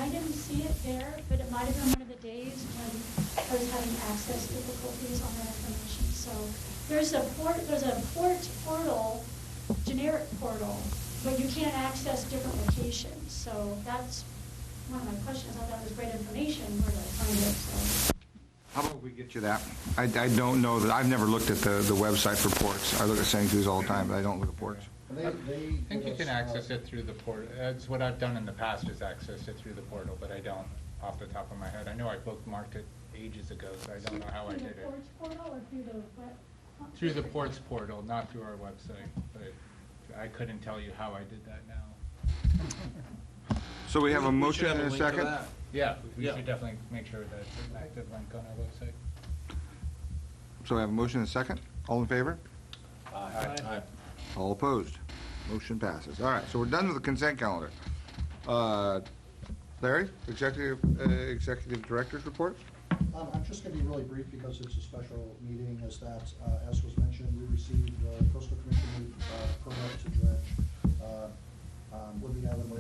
I didn't see it there, but it might have been one of the days when I was having access difficulties on that information. So there's a port portal, generic portal, but you can't access different locations. So that's one of my questions. I thought that was great information. Where do I find it? So. How about we get you that? I don't know that. I've never looked at the website for ports. I look at Sanctuaries all the time, but I don't look at ports. I think you can access it through the portal. That's what I've done in the past, is access it through the portal, but I don't off the top of my head. I know I bookmarked it ages ago, so I don't know how I did it. Through the ports portal or through the web? Through the ports portal, not through our website, but I couldn't tell you how I did that now. So we have a motion and a second? Yeah, we should definitely make sure that it's an active link on our website. So we have a motion and a second. All in favor? Aye. All opposed? Motion passes. All right, so we're done with the consent calendar. Larry, executive director's report? I'm just going to be really brief because it's a special meeting. As was mentioned, we received the Coastal Commission permit to dredge Woodley Island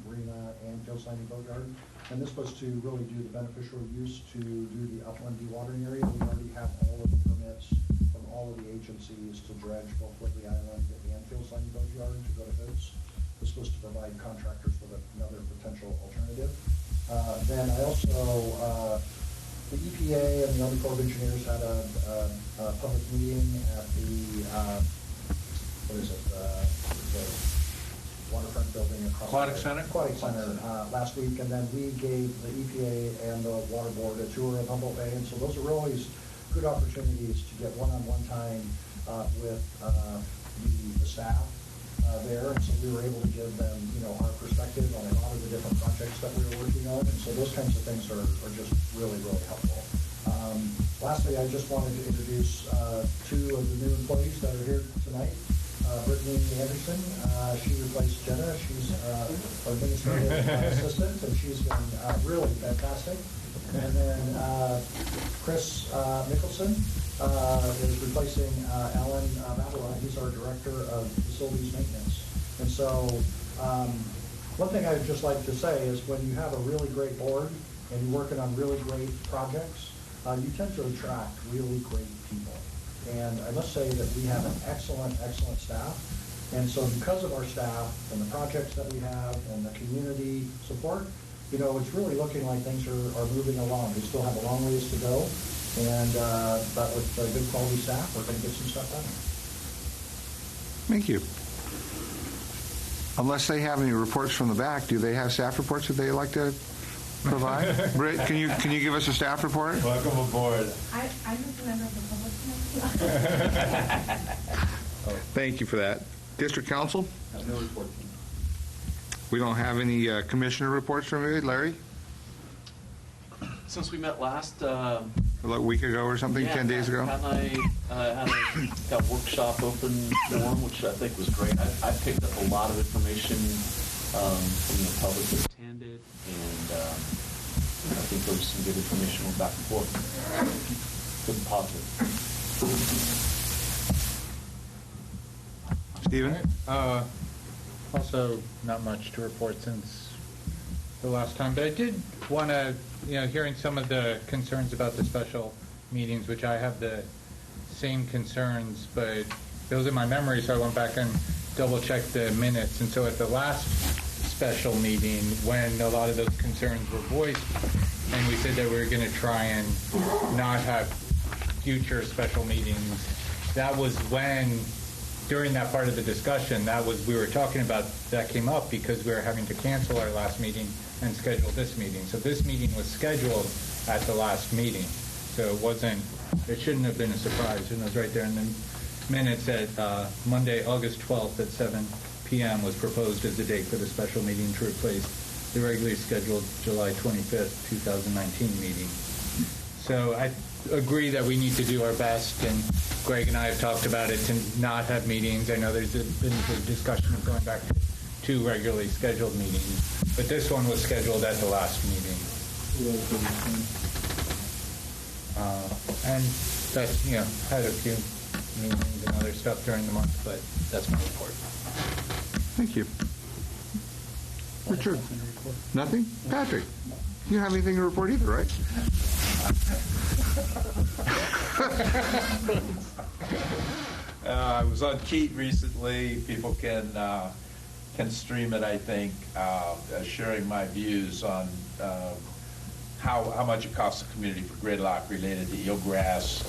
Marina and Phil's Landing Boatyard. And this was to really do the beneficial use to do the upland dewatering area. We already have all of the permits from all of the agencies to dredge both Woodley Island and Phil's Landing Boatyard to go to Hoots. This was to provide contractors with another potential alternative. Then I also, the EPA and the Army Corps of Engineers had a public meeting at the, the waterfront building across Aquatic Center? Aquatic Center last week, and then we gave the EPA and the Water Board a tour of Humboldt Bay, and so those are always good opportunities to get one-on-one time with the staff there, and so we were able to give them, our perspective on a lot of the different projects that we were working on, and so those kinds of things are just really, really helpful. Lastly, I just wanted to introduce two of the new employees that are here tonight. Brittany Anderson, she replaced Jenna. She's our administrative assistant, and she's been really fantastic. And then Chris Nicholson is replacing Alan Babylon. He's our director of facilities maintenance. And so one thing I'd just like to say is when you have a really great board and you're working on really great projects, you tend to attract really great people. And I must say that we have an excellent, excellent staff. And so because of our staff and the projects that we have and the community support, it's really looking like things are moving along. We still have a long ways to go. And but with good quality staff, we're going to get some stuff done. Thank you. Unless they have any reports from the back, do they have staff reports that they like to provide? Britt, can you give us a staff report? Welcome aboard. I'm just a member of the public. Thank you for that. District Council? No report. We don't have any commissioner reports from you, Larry? Since we met last Like a week ago or something, 10 days ago? had a workshop open forum, which I think was great. I picked up a lot of information from the public that attended, and I think there was some good information went back and forth. Good and positive. Stephen? Also, not much to report since the last time, but I did want to, hearing some of the concerns about the special meetings, which I have the same concerns, but those are my memories, so I went back and double-checked the minutes. And so at the last special meeting, when a lot of those concerns were voiced, and we said that we were going to try and not have future special meetings, that was when, during that part of the discussion, we were talking about, that came up because we were having to cancel our last meeting and schedule this meeting. So this meeting was scheduled at the last meeting. So it shouldn't have been a surprise. And it was right there in the minutes that Monday, August 12th at 7 p.m. was proposed as the date for the special meeting to replace the regularly scheduled July 25th, 2019 meeting. So I agree that we need to do our best, and Greg and I have talked about it, to not have meetings. I know there's been a discussion of going back to 2 regularly scheduled meetings, but this one was scheduled at the last meeting. And that's, had a few meetings and other stuff during the month, but that's my report. Thank you. Richard? Nothing? Patrick? You don't have anything to report either, right? I was on Keat recently. People can stream it, I think, sharing my views on how much it costs the community for gridlock related to eelgrass,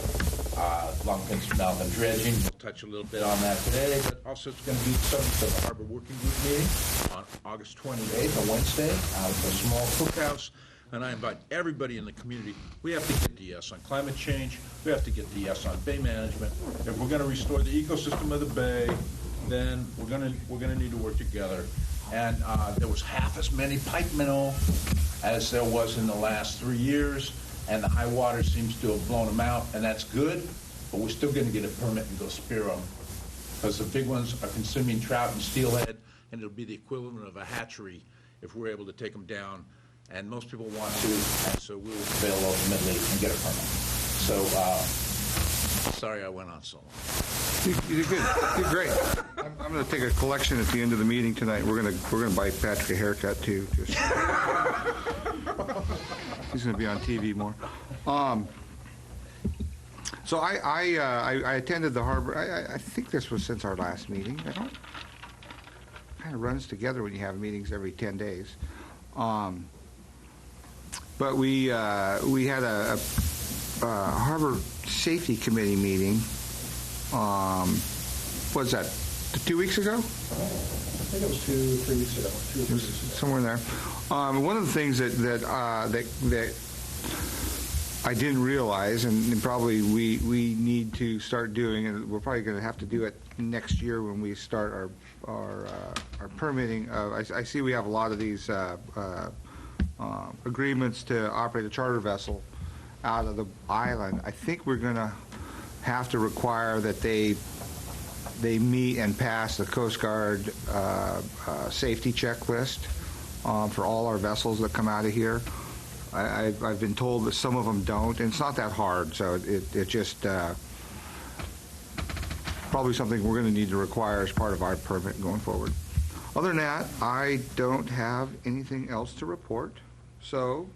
longfin smelt, and dredging. We'll touch a little bit on that today, but also it's going to be the subject of the Harbor Working Group meeting on August 28th, a Wednesday, out at the small cookhouse. And I invite everybody in the community. We have to get the yes on climate change. We have to get the yes on bay management. If we're going to restore the ecosystem of the bay, then we're going to need to work together. And there was half as many pike minnow as there was in the last 3 years, and the high water seems to have blown them out, and that's good. But we're still going to get a permit and go spear them, because the big ones are consuming trout and steelhead, and it'll be the equivalent of a hatchery if we're able to take them down. And most people want to, and so we will prevail ultimately and get a permit. So, sorry I went on so long. You did good. You did great. I'm going to take a collection at the end of the meeting tonight. We're going to buy Patrick a haircut too. Just he's going to be on TV more. So I attended the harbor. I think this was since our last meeting. Kind of runs together when you have meetings every 10 days. But we had a Harbor Safety Committee meeting. What was that? 2 weeks ago? I think it was 3 weeks ago. 2 or 3 weeks ago. Somewhere in there. One of the things that I didn't realize, and probably we need to start doing, and we're probably going to have to do it next year when we start our permitting. I see we have a lot of these agreements to operate a charter vessel out of the island. I think we're going to have to require that they meet and pass the Coast Guard safety checklist for all our vessels that come out of here. I've been told that some of them don't, and it's not that hard, so it just probably something we're going to need to require as part of our permit going forward. Other than that, I don't have anything else to report, so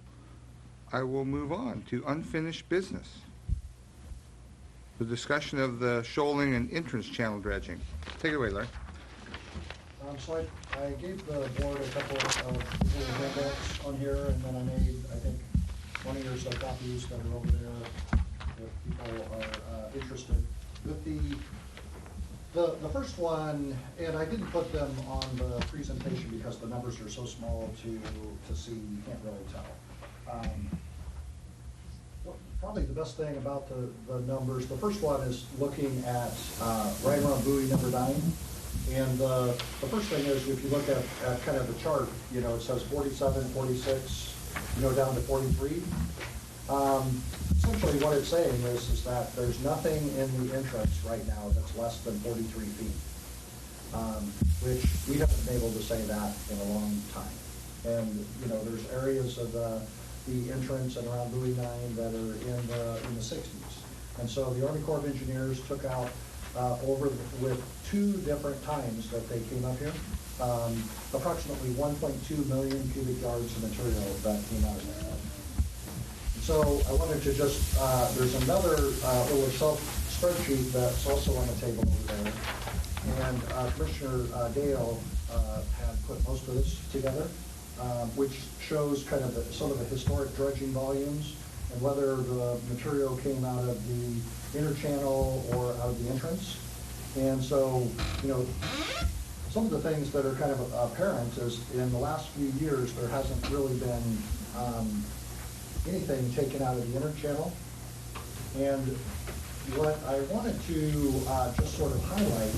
I will move on to unfinished business. The discussion of the shoaling and entrance channel dredging. Take it away, Larry. So I gave the board a couple of little handouts on here, and then I made, I think, 20 or so copies that are over there if people are interested. With the first one, and I didn't put them on the presentation because the numbers are so small to see, you can't really tell. Probably the best thing about the numbers, the first one is looking at right around buoy number 9. And the first thing is, if you look at kind of the chart, you know, it says 47, 46, you know, down to 43. Essentially what it's saying is that there's nothing in the entrance right now that's less than 43 feet, which we haven't been able to say that in a long time. And, you know, there's areas of the entrance and around buoy 9 that are in the 60s. And so the Army Corps of Engineers took out with 2 different times that they came up here, approximately 1.2 million cubic yards of material that came out of there. So I wanted to just, there's another little Excel spreadsheet that's also on the table over there. And Commissioner Dale had put most of this together, which shows kind of some of the historic dredging volumes and whether the material came out of the inner channel or out of the entrance. And so, you know, some of the things that are kind of apparent is in the last few years, there hasn't really been anything taken out of the inner channel. And what I wanted to just sort of highlight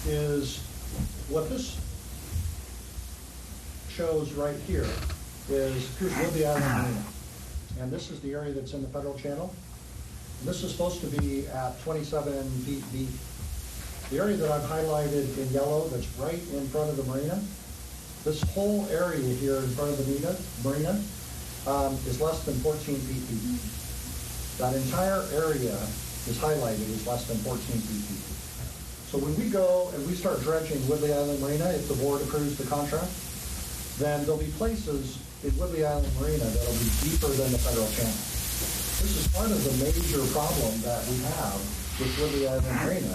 is what this shows right here is, here's Whidbey Island Marina. And this is the area that's in the federal channel. And this is supposed to be at 27 feet deep. The area that I've highlighted in yellow that's right in front of the marina, this whole area here in front of the marina is less than 14 feet deep. That entire area is highlighted as less than 14 feet deep. So when we go and we start dredging Whidbey Island Marina, if the board approves the contract, then there'll be places in Woodley Island Marina that'll be deeper than the federal channel. This is part of the major problem that we have with Woodley Island Marina,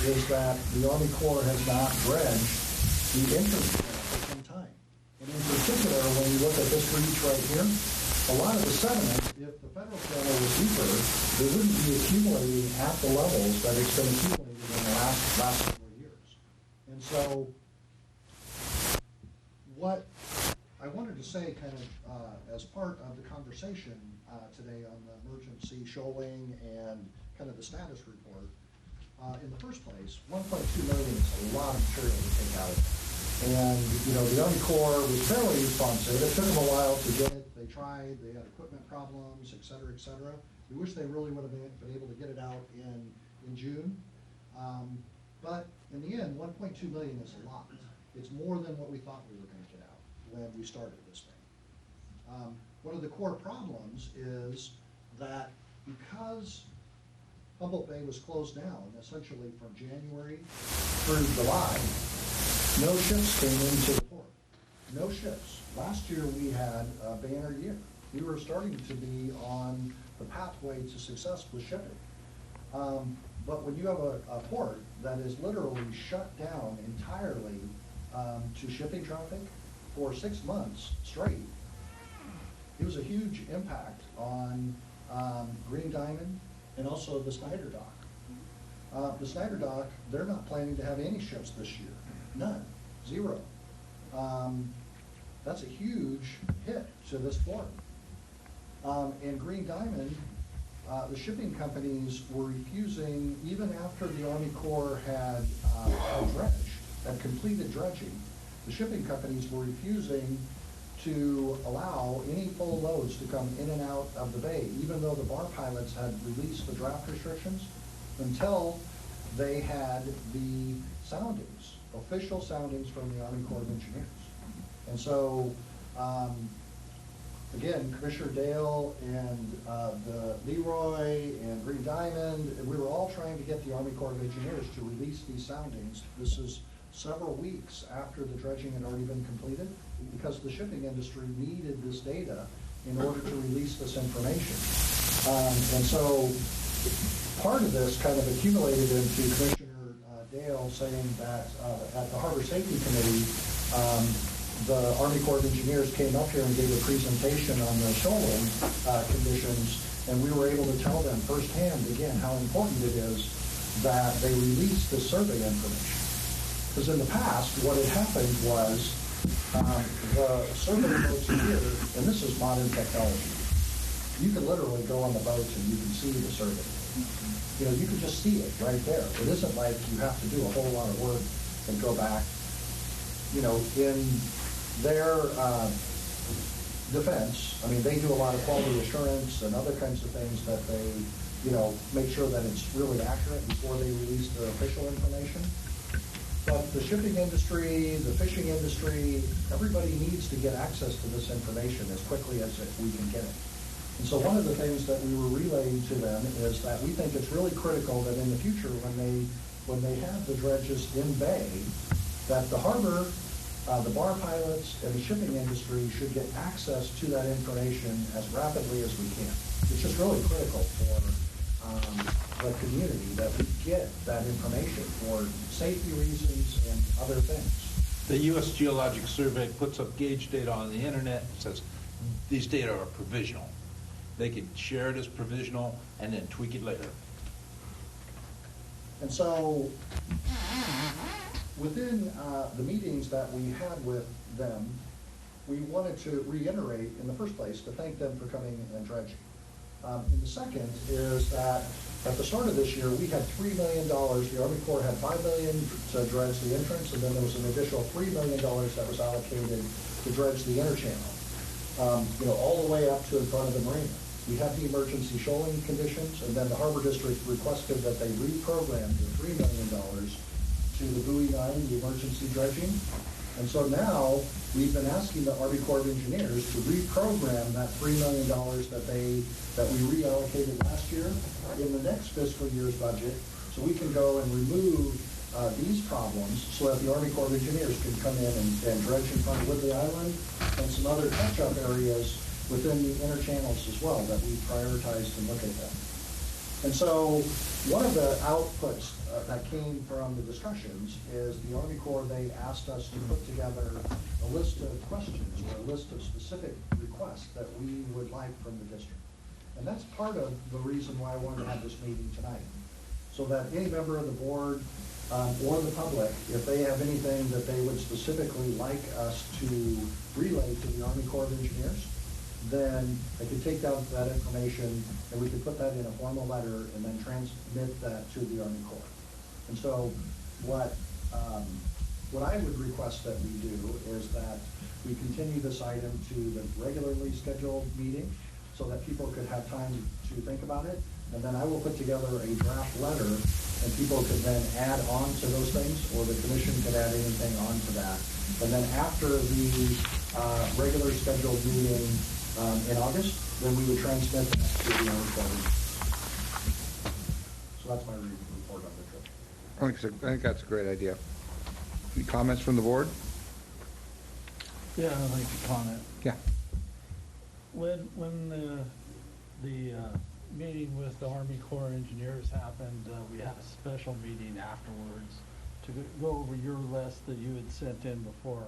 is that the Army Corps has not dredged the entrance channel for some time. And in particular, when you look at this reach right here, a lot of the sediment, if the federal channel was deeper, it wouldn't be accumulating at the levels that it's been accumulating in the last several years. And so, what I wanted to say kind of as part of the conversation today on the emergency shoaling and kind of the status report, in the first place, 1.2 million is a lot of material to take out of it. And, you know, the Army Corps was fairly responsive. It took them a while to get it. They tried. They had equipment problems, et cetera, et cetera. We wish they really would have been able to get it out in June. But in the end, 1.2 million is a lot. It's more than what we thought we were going to get out when we started this thing. One of the core problems is that because Humboldt Bay was closed down essentially from January through July, no ships came into the port. No ships. Last year we had a banner year. We were starting to be on the pathway to success with shipping. But when you have a port that is literally shut down entirely to shipping traffic for 6 months straight, it was a huge impact on Green Diamond and also the Snyder Dock. The Snyder Dock, they're not planning to have any ships this year. None. Zero. That's a huge hit to this port. And Green Diamond, the shipping companies were refusing, even after the Army Corps had completed dredging, the shipping companies were refusing to allow any full loads to come in and out of the bay, even though the bar pilots had released the draft restrictions, until they had the soundings, official soundings from the Army Corps of Engineers. And so, again, Commissioner Dale and the Leroy and Green Diamond, we were all trying to get the Army Corps of Engineers to release these soundings. This is several weeks after the dredging had already been completed, because the shipping industry needed this data in order to release this information. And so part of this kind of accumulated into Commissioner Dale saying that at the Harbor Safety Committee, the Army Corps of Engineers came up here and gave a presentation on the shoaling conditions, and we were able to tell them firsthand, again, how important it is that they release the survey information. Because in the past, what had happened was the survey boats here, and this is modern technology, you can literally go on the boat and you can see the survey. You know, you can just see it right there. It isn't like you have to do a whole lot of work and go back. You know, in their defense, I mean, they do a lot of quality assurance and other kinds of things that they, you know, make sure that it's really accurate before they release the official information. But the shipping industry, the fishing industry, everybody needs to get access to this information as quickly as we can get it. And so one of the things that we were relaying to them is that we think it's really critical that in the future, when they have the dredges in bay, that the harbor, the bar pilots, and the shipping industry should get access to that information as rapidly as we can. It's just really critical for the community that we get that information for safety reasons and other things. The U.S. Geologic Survey puts up gauge data on the internet and says these data are provisional. They can share it as provisional and then tweak it later. And so within the meetings that we had with them, we wanted to reiterate in the first place to thank them for coming and dredging. And the second is that at the start of this year, we had $3 million. The Army Corps had $5 million to dredge the entrance, and then there was an additional $3 million that was allocated to dredge the inner channel, you know, all the way up to in front of the marina. We had the emergency shoaling conditions, and then the Harbor District requested that they reprogram the $3 million to the buoy 9, the emergency dredging. And so now we've been asking the Army Corps of Engineers to reprogram that $3 million that we reallocated last year in the next fiscal year's budget, so we can go and remove these problems so that the Army Corps of Engineers could come in and dredge in front of Woodley Island and some other catch-up areas within the inner channels as well that we prioritized and look at them. And so one of the outputs that came from the discussions is the Army Corps, they asked us to put together a list of questions or a list of specific requests that we would like from the district. And that's part of the reason why I wanted to have this meeting tonight, so that any member of the board or the public, if they have anything that they would specifically like us to relay to the Army Corps of Engineers, then they could take down that information and we could put that in a formal letter and then transmit that to the Army Corps. And so what I would request that we do is that we continue this item to the regularly scheduled meeting so that people could have time to think about it. And then I will put together a draft letter and people could then add on to those things, or the commission could add anything on to that. And then after the regular scheduled meeting in August, then we would transmit that to the Army Corps. So that's my report on the trip. I think that's a great idea. Any comments from the board? Yeah, I'd like to comment. Yeah. When the meeting with the Army Corps of Engineers happened, we had a special meeting afterwards to go over your list that you had sent in before.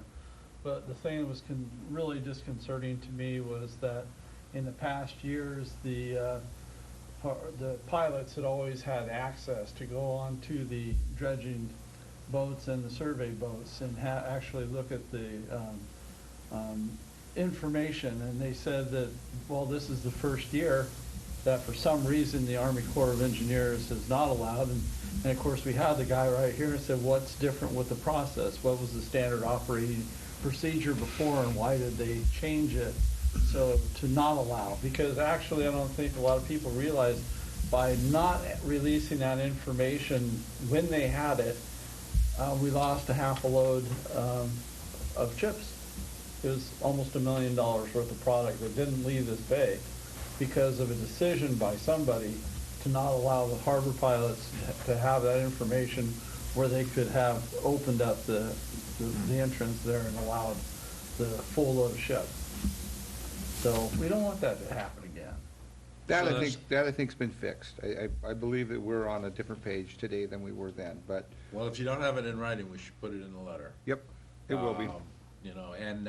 But the thing that was really disconcerting to me was that in the past years, the pilots had always had access to go on to the dredging boats and the survey boats and actually look at the information. And they said that, well, this is the first year that for some reason the Army Corps of Engineers has not allowed. And of course, we had the guy right here and said, what's different with the process? What was the standard operating procedure before and why did they change it so to not allow? Because actually I don't think a lot of people realize by not releasing that information when they had it, we lost a half a load of chips. It was almost $1 million worth of product that didn't leave this bay because of a decision by somebody to not allow the harbor pilots to have that information where they could have opened up the entrance there and allowed the full load of ship. So we don't want that to happen again. That I think's been fixed. I believe that we're on a different page today than we were then, but. Well, if you don't have it in writing, we should put it in the letter. Yep, it will be. You know, and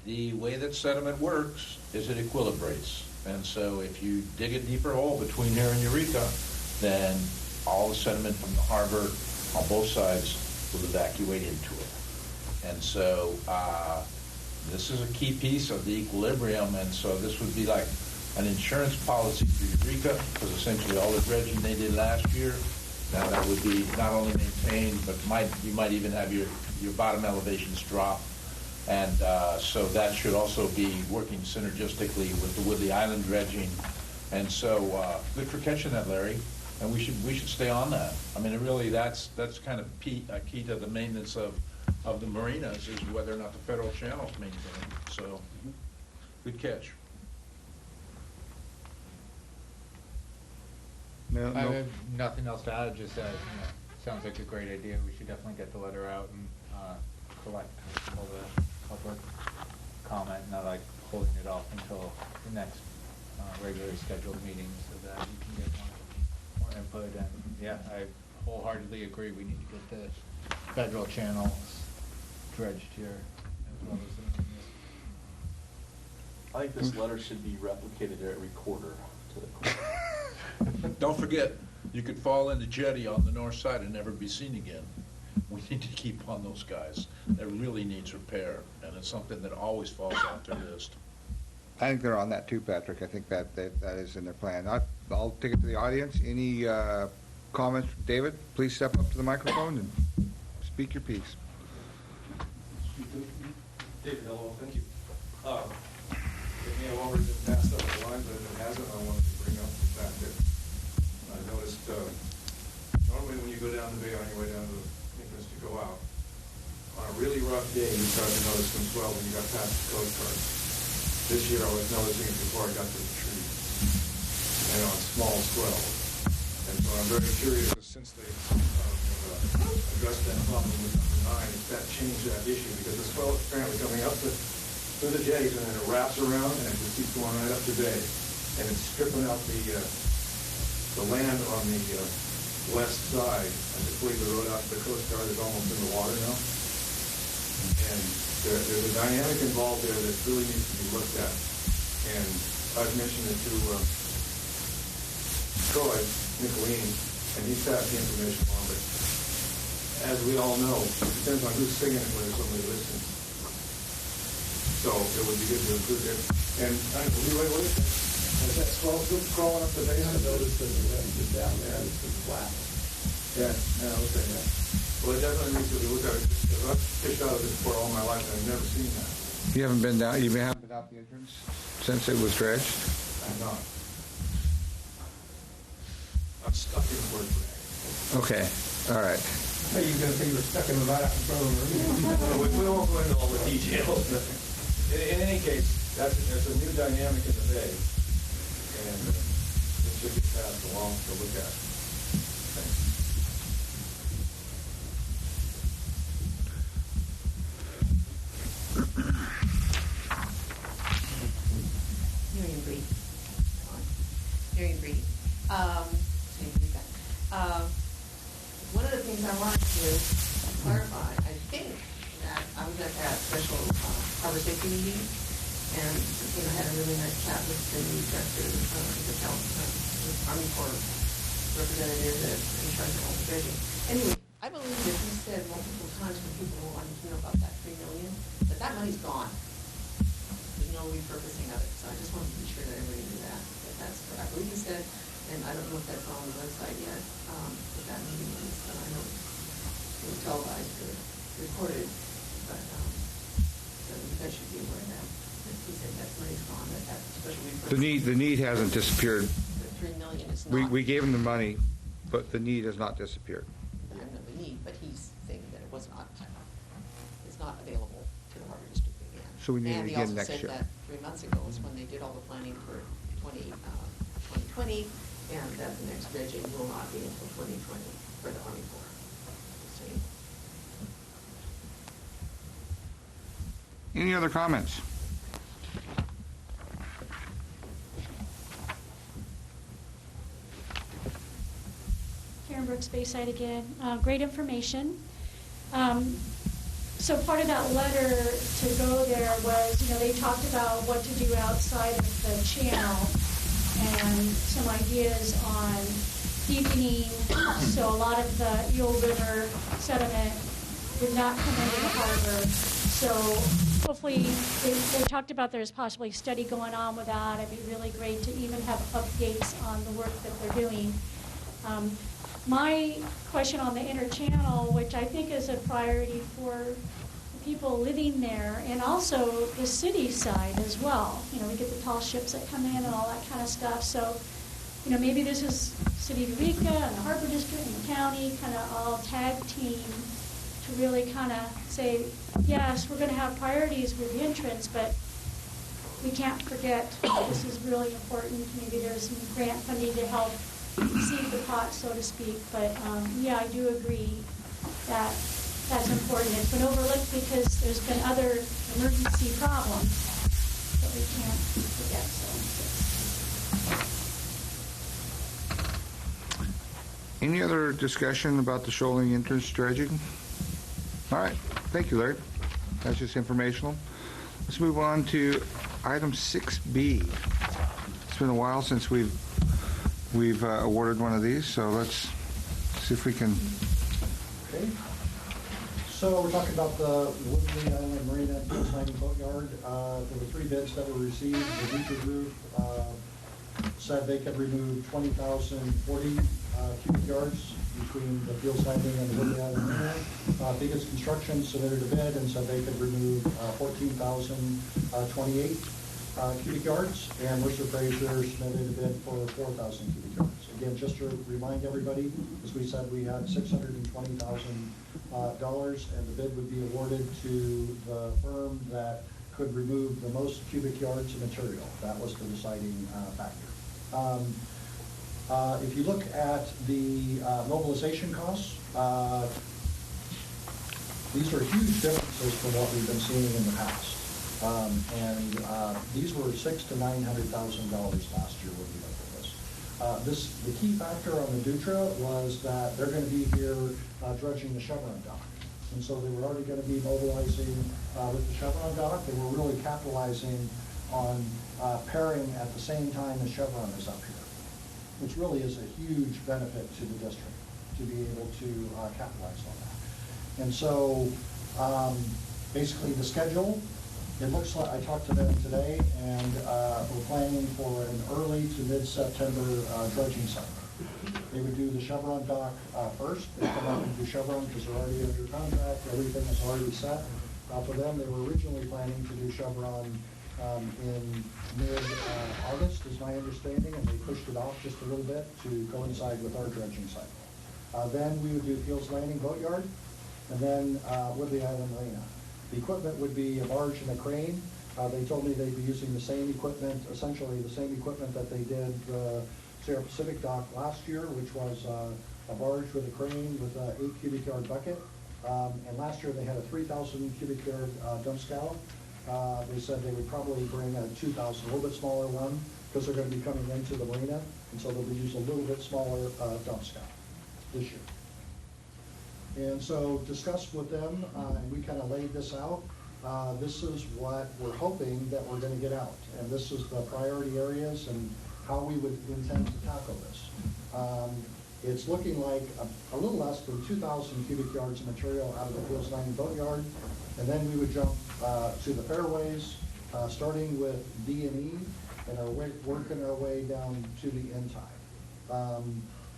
the way that sediment works is it equilibrates. And so if you dig a deeper hole between here and Eureka, then all the sediment from the harbor on both sides will evacuate into it. And so this is a key piece of the equilibrium, and so this would be like an insurance policy for Eureka, because essentially all the dredging they did last year, now that would be not only maintained, but you might even have your bottom elevations drop. And so that should also be working synergistically with the Woodley Island dredging. And so good for catching that, Larry. And we should stay on that. I mean, really, that's kind of key to the maintenance of the marinas is whether or not the federal channel's maintained. So good catch. No. I have nothing else to add, just that, sounds like a great idea. We should definitely get the letter out and collect all the public comment, not like holding it off until the next regularly scheduled meeting so that you can get more input. And yeah, I wholeheartedly agree. We need to get the federal channels dredged here as well as the marinas. I think this letter should be replicated at every quarter to the court. Don't forget, you could fall in the jetty on the north side and never be seen again. We need to keep on those guys. That really needs repair, and it's something that always falls off their list. I think they're on that too, Patrick. I think that is in their plan. I'll take it to the audience. Any comments? David, please step up to the microphone and speak your piece. David, hello, thank you. It may have already been passed up the line, but if it hasn't, I wanted to bring up the fact that I noticed, normally when you go down the bay on your way down to the Nicholas to go out, on a really rough day, you start to notice some swell when you got past the Coast Guard. This year, I was noticing it before I got to the tree, and on small swells. And so I'm very curious, since they addressed that problem with number 9, if that changed that issue, because the swell is apparently coming up through the jetties, and then it wraps around, and it just keeps going right up to bay, and it's stripping out the land on the west side. I just believe the road out to the Coast Guard is almost in the water now, and there's a dynamic involved there that really needs to be looked at, and I've mentioned it to Troy Nicolene, and he's passed the information on, but as we all know, it depends on who's singing it, whether somebody listens. So it would be good to include it. And I believe, wait, is that swell still crawling up the base? I noticed that the rest is down there and it's been flat. Yeah, okay, yeah. Well, it definitely needs to be looked at, because I've fished out of this port all my life, and I've never seen that. You haven't been down, you haven't been out the entrance since it was dredged? I'm not. I'm stuck in Fort Bragg. Okay, all right. Are you going to say you were stuck in the right out in front of the room? We won't go into all the details. In any case, there's a new dynamic in the bay, and it should get passed along to look at. Thanks. Miriam Breed. Miriam Breed. One of the things I wanted to clarify, I think that I was at that special harbor safety meeting, and had a really nice chat with the new director, the Army Corps representative that's in charge of all the dredging. Anyway, I believe that he said multiple times when people wanted to know about that $3 million, that money's gone. There's no repurposing of it. So I just wanted to be sure that everybody knew that that's correct. I believe he said, and I don't know if that's on the website yet, what that meeting is, but I know it was televised or recorded, but so you guys should be aware of that. He said that money's gone, that special repurposing. The need hasn't disappeared. The $3 million is not. We gave him the money, but the need has not disappeared. I don't know the need, but he's saying that it was not, it's not available to the harbor district again. So we need it again next year. And he also said that 3 months ago is when they did all the planning for 2020, and that the next dredging will not be until 2020 for the Army Corps. See? Any other comments? Karen Brooks, Bayside again. Great information. So part of that letter to go there was, they talked about what to do outside of the channel and some ideas on deepening. So a lot of the Eel River sediment would not come into the harbor. So hopefully, they talked about there's possibly a study going on with that. It'd be really great to even have updates on the work that they're doing. My question on the inner channel, which I think is a priority for people living there, and also the city side as well. We get the tall ships that come in and all that kind of stuff. So, maybe this is City of Eureka and the Harbor District and the county kind of all tag team to really kind of say, yes, we're going to have priorities with the entrance, but we can't forget this is really important. Maybe there's some grant funding to help seed the pot, so to speak. But yeah, I do agree that that's important. It's been overlooked because there's been other emergency problems that we can't forget. So. Any other discussion about the shoaling entrance dredging? All right, thank you, Larry. That's just informational. Let's move on to item 6B. It's been a while since we've awarded one of these, so let's see if we can. Okay. So we're talking about the Woodley Island Marina and Mining Boatyard. There were 3 bids that were received. The Beaker Group said they could remove 20,040 cubic yards between the field siding and the Woodley Island Marina. Biggest Construction submitted a bid and said they could remove 14,028 cubic yards, and Mercer Fraser submitted a bid for 4,000 cubic yards. Again, just to remind everybody, as we said, we had $620,000, and the bid would be awarded to the firm that could remove the most cubic yards of material. That was the deciding factor. If you look at the mobilization costs, these are huge differences from what we've been seeing in the past. These were $600,000 to $900,000 last year when we looked at this. The key factor on the Dutra was that they're going to be here dredging the Chevron dock. And so they were already going to be mobilizing with the Chevron dock. They were really capitalizing on pairing at the same time as Chevron is up here, which really is a huge benefit to the district to be able to capitalize on that. And so basically the schedule, it looks like, I talked to them today, and we're planning for an early to mid-September dredging cycle. They would do the Chevron dock first. They come out and do Chevron because they're already under contract. Everything is already set. For them, they were originally planning to do Chevron in mid-August, is my understanding, and they pushed it off just a little bit to coincide with our dredging cycle. Then we would do Fields Landing Boatyard, and then Woodley Island Marina. The equipment would be a barge and a crane. They told me they'd be using the same equipment, essentially the same equipment that they did the Sierra Pacific dock last year, which was a barge with a crane with an 8 cubic yard bucket. And last year they had a 3,000 cubic yard dump scow. They said they would probably bring a 2,000, a little bit smaller one, because they're going to be coming into the marina, and so they'll be using a little bit smaller dump scow this year. And so discussed with them, and we kind of laid this out. This is what we're hoping that we're going to get out, and this is the priority areas and how we would intend to tackle this. It's looking like a little less than 2,000 cubic yards of material out of the Fields Landing Boatyard, and then we would jump to the fairways, starting with D&E, and working our way down to the end-tide.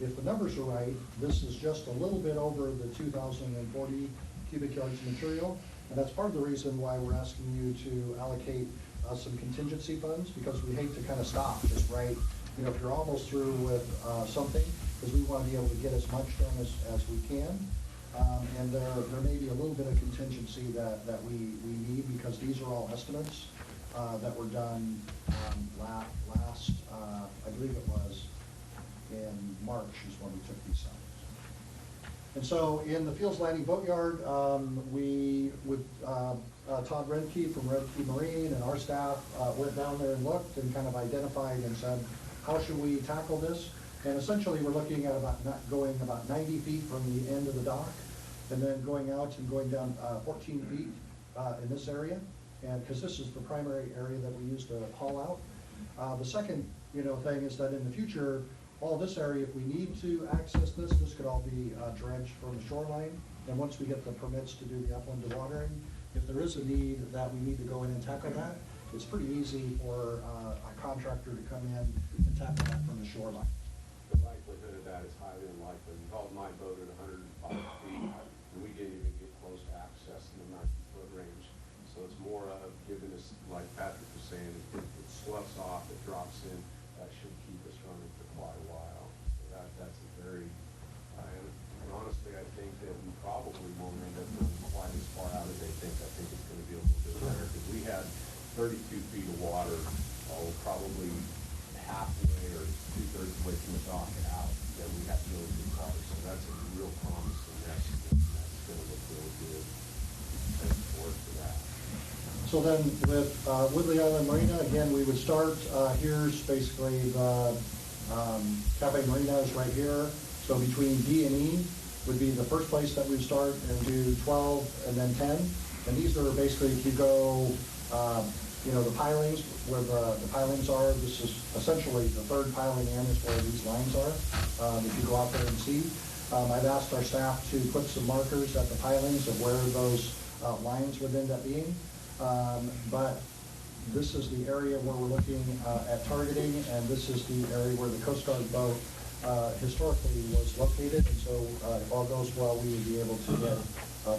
If the numbers are right, this is just a little bit over the 2,040 cubic yards of material, and that's part of the reason why we're asking you to allocate some contingency funds, because we hate to kind of stop just right, if you're almost through with something, because we want to be able to get as much done as we can. And there may be a little bit of contingency that we need, because these are all estimates that were done last, I believe it was in March is when we took these samples. And so in the Fields Landing Boatyard, we with Todd Redkey from Redkey Marine and our staff went down there and looked and kind of identified and said, how should we tackle this? And essentially we're looking at going about 90 feet from the end of the dock, and then going out and going down 14 feet in this area, and because this is the primary area that we use to haul out. The second thing is that in the future, all this area, if we need to access this could all be dredged from the shoreline. And once we get the permits to do the upland dewatering, if there is a need that we need to go in and tackle that, it's pretty easy for a contractor to come in and tackle that from the shoreline. The likelihood of that is highly unlikely. We hauled my boat at 105 feet, and we didn't even get close to access in the 90-foot range. So it's more of giving us, like Patrick was saying, it sloughs off, it drops in. That should keep us running for quite a while. So that's a very, and honestly, I think that we probably won't end up going quite as far out as they think. I think it's going to be a little bit better, because we had 32 feet of water, probably halfway or 2/3 way from the dock out, that we had to really do cars. So that's a real promising estimate, and that's going to look really good. Thank you for that. So then with Woodley Island Marina, again, we would start, here's basically the Cafe Marina is right here. So between D and E would be the first place that we'd start, and do 12 and then 10. And these are basically, if you go, the pilings, where the pilings are, this is essentially the third piling in is where these lines are. If you go out there and see, I've asked our staff to put some markers at the pilings of where those lines would end up being. But this is the area where we're looking at targeting, and this is the area where the Coast Guard boat historically was located. And so if all goes well, we would be able to get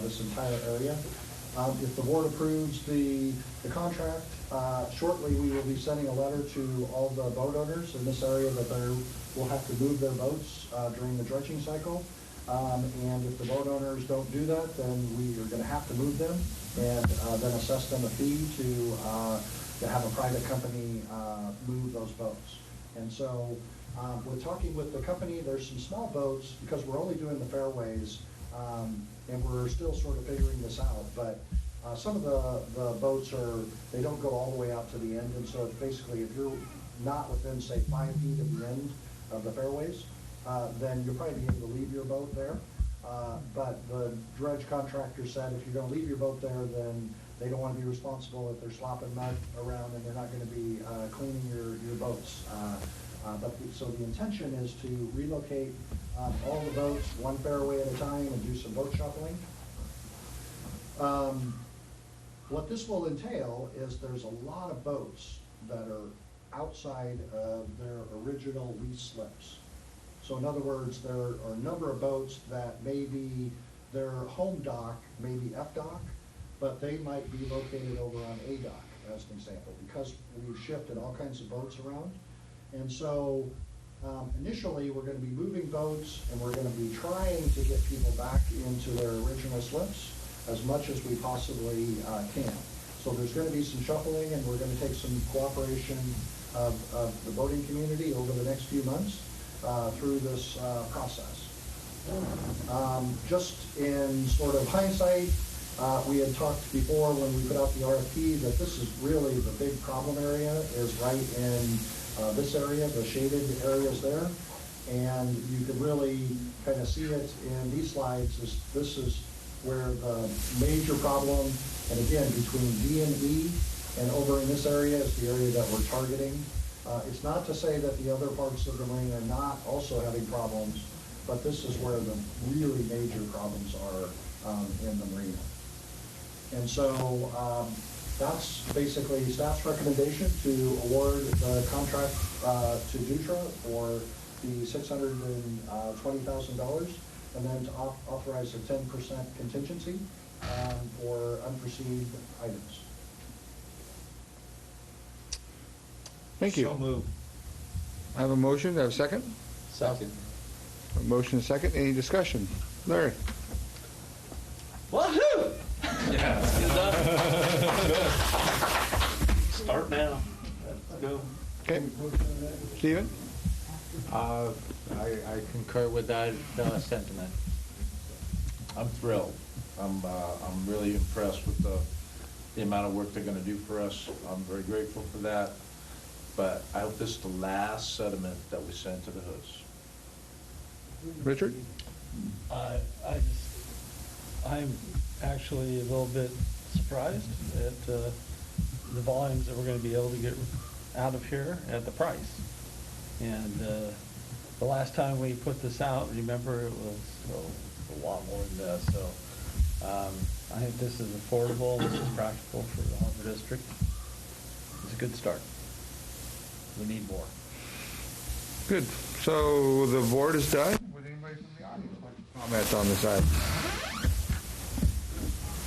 this entire area. If the board approves the contract, shortly we will be sending a letter to all the boat owners in this area that they will have to move their boats during the dredging cycle. And if the boat owners don't do that, then we are going to have to move them, and then assess them a fee to have a private company move those boats. And so, we're talking with the company, there's some small boats, because we're only doing the fairways, and we're still sort of figuring this out, but some of the boats they don't go all the way out to the end, and so it's basically, if you're not within, say, 5 feet of the end of the fairways, then you'll probably be able to leave your boat there. But the dredge contractor said if you're gonna leave your boat there, then they don't wanna be responsible if they're slopping mud around, and they're not gonna be cleaning your boats. So the intention is to relocate all the boats, one fairway at a time, and do some boat shuffling. What this will entail is there's a lot of boats that are outside of their original lease slips. So in other words, there are a number of boats that maybe their home dock may be F dock, but they might be located over on A dock, as an example, because we've shifted all kinds of boats around. And so initially, we're going to be moving boats, and we're going to be trying to get people back into their original slips as much as we possibly can. So there's going to be some shuffling, and we're going to take some cooperation of the boating community over the next few months through this process. Just in sort of hindsight, we had talked before when we put out the RFP that this is really the big problem area is right in this area, the shaded areas there. And you can really kind of see it in these slides. This is where the major problem, and again, between D and E and over in this area is the area that we're targeting. It's not to say that the other parts of the marina are not also having problems, but this is where the really major problems are in the marina. And so that's basically staff's recommendation to award the contract to Dutra for the $620,000, and then to authorize a 10% contingency for unforeseen items. Thank you. So moved. I have a motion, I have a second? Second. A motion and a second, any discussion? Larry? Wahoo! Start now. Let's go. Okay. Stephen? I concur with that sentiment. I'm thrilled. I'm really impressed with the amount of work they're gonna do for us. I'm very grateful for that. But I hope this is the last sediment that we send to the hoods. Richard? I'm actually a little bit surprised at the volumes that we're going to be able to get out of here at the price. And the last time we put this out, remember, it was a lot more than this. So I think this is affordable, this is practical for the Harbor District. It's a good start. We need more. Good. So the board is done. Would anybody from the audience like to comment on this item?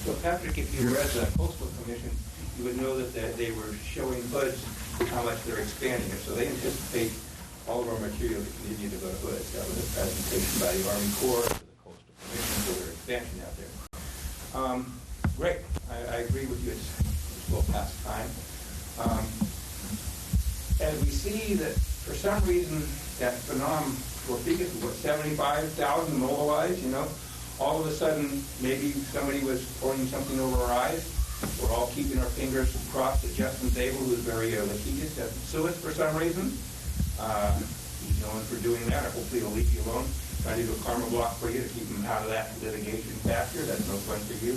So Patrick, if you read the Coastal Commission, you would know that they were showing hoods how much they're expanding it. So they anticipate all of our material to continue to go to hoods. That was a presentation by the Army Corps to the Coastal Commission for their expansion out there. Great. I agree with you. It's a little past time. As we see that for some reason that phenom torpedo, what, 75,000 mobilized, all of a sudden maybe somebody was pouring something over our eyes. We're all keeping our fingers crossed that Justin Zabel, who is very litigious, doesn't sue us for some reason. He's known for doing that. Hopefully he'll leave you alone. Trying to do a karma block for you to keep him out of that litigation faster. That's no fun for you.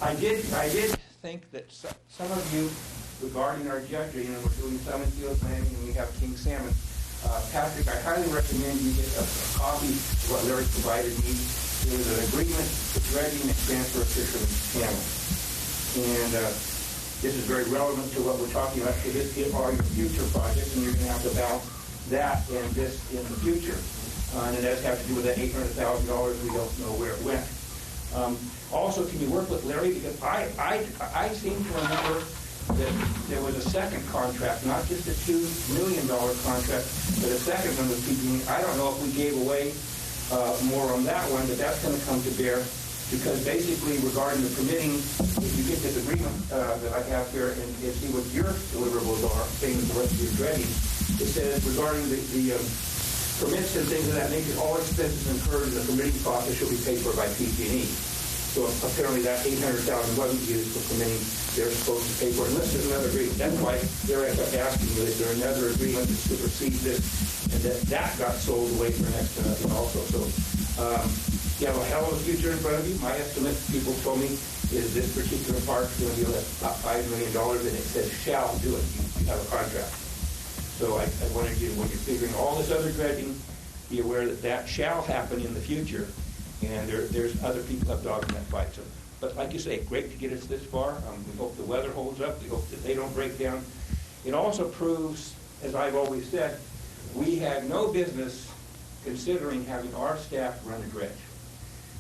I did think that some of you, regarding our judging, and we're doing some infield planning, and we have king salmon. Patrick, I highly recommend you get a copy of what Larry provided me. There was an agreement for dredging and transfer of fishermen's salmon. And this is very relevant to what we're talking about. It are your future projects, and you're going to have to balance that and this in the future. And it does have to do with that $800,000. We don't know where it went. Also, can you work with Larry? Because I seem to remember that there was a second contract, not just a $2 million contract, but a second one with PG&E. I don't know if we gave away more on that one, but that's going to come to bear. Because basically regarding the permitting, if you get this agreement that I have here and see what your deliverables are, same as the rest of your dredging, it says regarding the permits and things of that nature, all expenses incurred in the permitting process shall be paid for by PG&E. So apparently that $800,000 wasn't used for permitting. They're supposed to pay for it unless there's another agreement. That's why they're asking you, is there another agreement that supersedes this? And that got sold away for next to nothing also. So you have a hell of a future in front of you. My estimate, people told me, is this particular park is going to be about $5 million, and it says shall do it. You have a contract. So I wanted you, when you're figuring all this other dredging, be aware that that shall happen in the future, and there's other people have dogs in that fight. So, but like you say, great to get us this far. We hope the weather holds up. We hope that they don't break down. It also proves, as I've always said, we had no business considering having our staff run a dredge.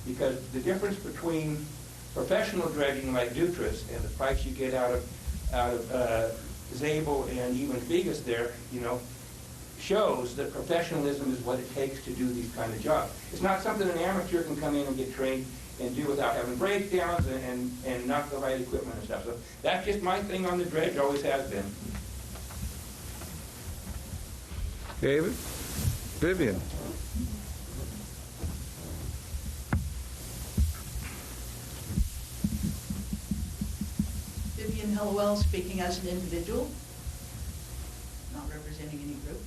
Because the difference between professional dredging like Dutras and the price you get out of Zabel and even Figus there, shows that professionalism is what it takes to do these kind of jobs. It's not something an amateur can come in and get trained and do without having breakdowns and not the right equipment and stuff. So that's just my thing on the dredge, always has been. David? Vivian? Vivian Hallowell, speaking as an individual, not representing any group.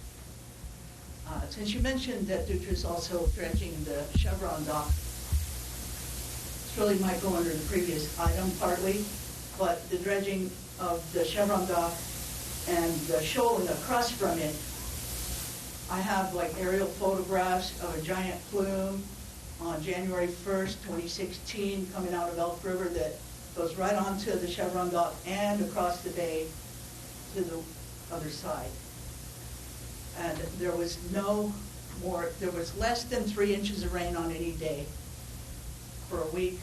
Since you mentioned that Dutra is also dredging the Chevron dock, this really might go under the previous item partly, but the dredging of the Chevron dock and the shoaling across from it, I have like aerial photographs of a giant plume on January 1st, 2016, coming out of Elk River that goes right onto the Chevron dock and across the bay to the other side. And there was less than 3 inches of rain on any day for a week,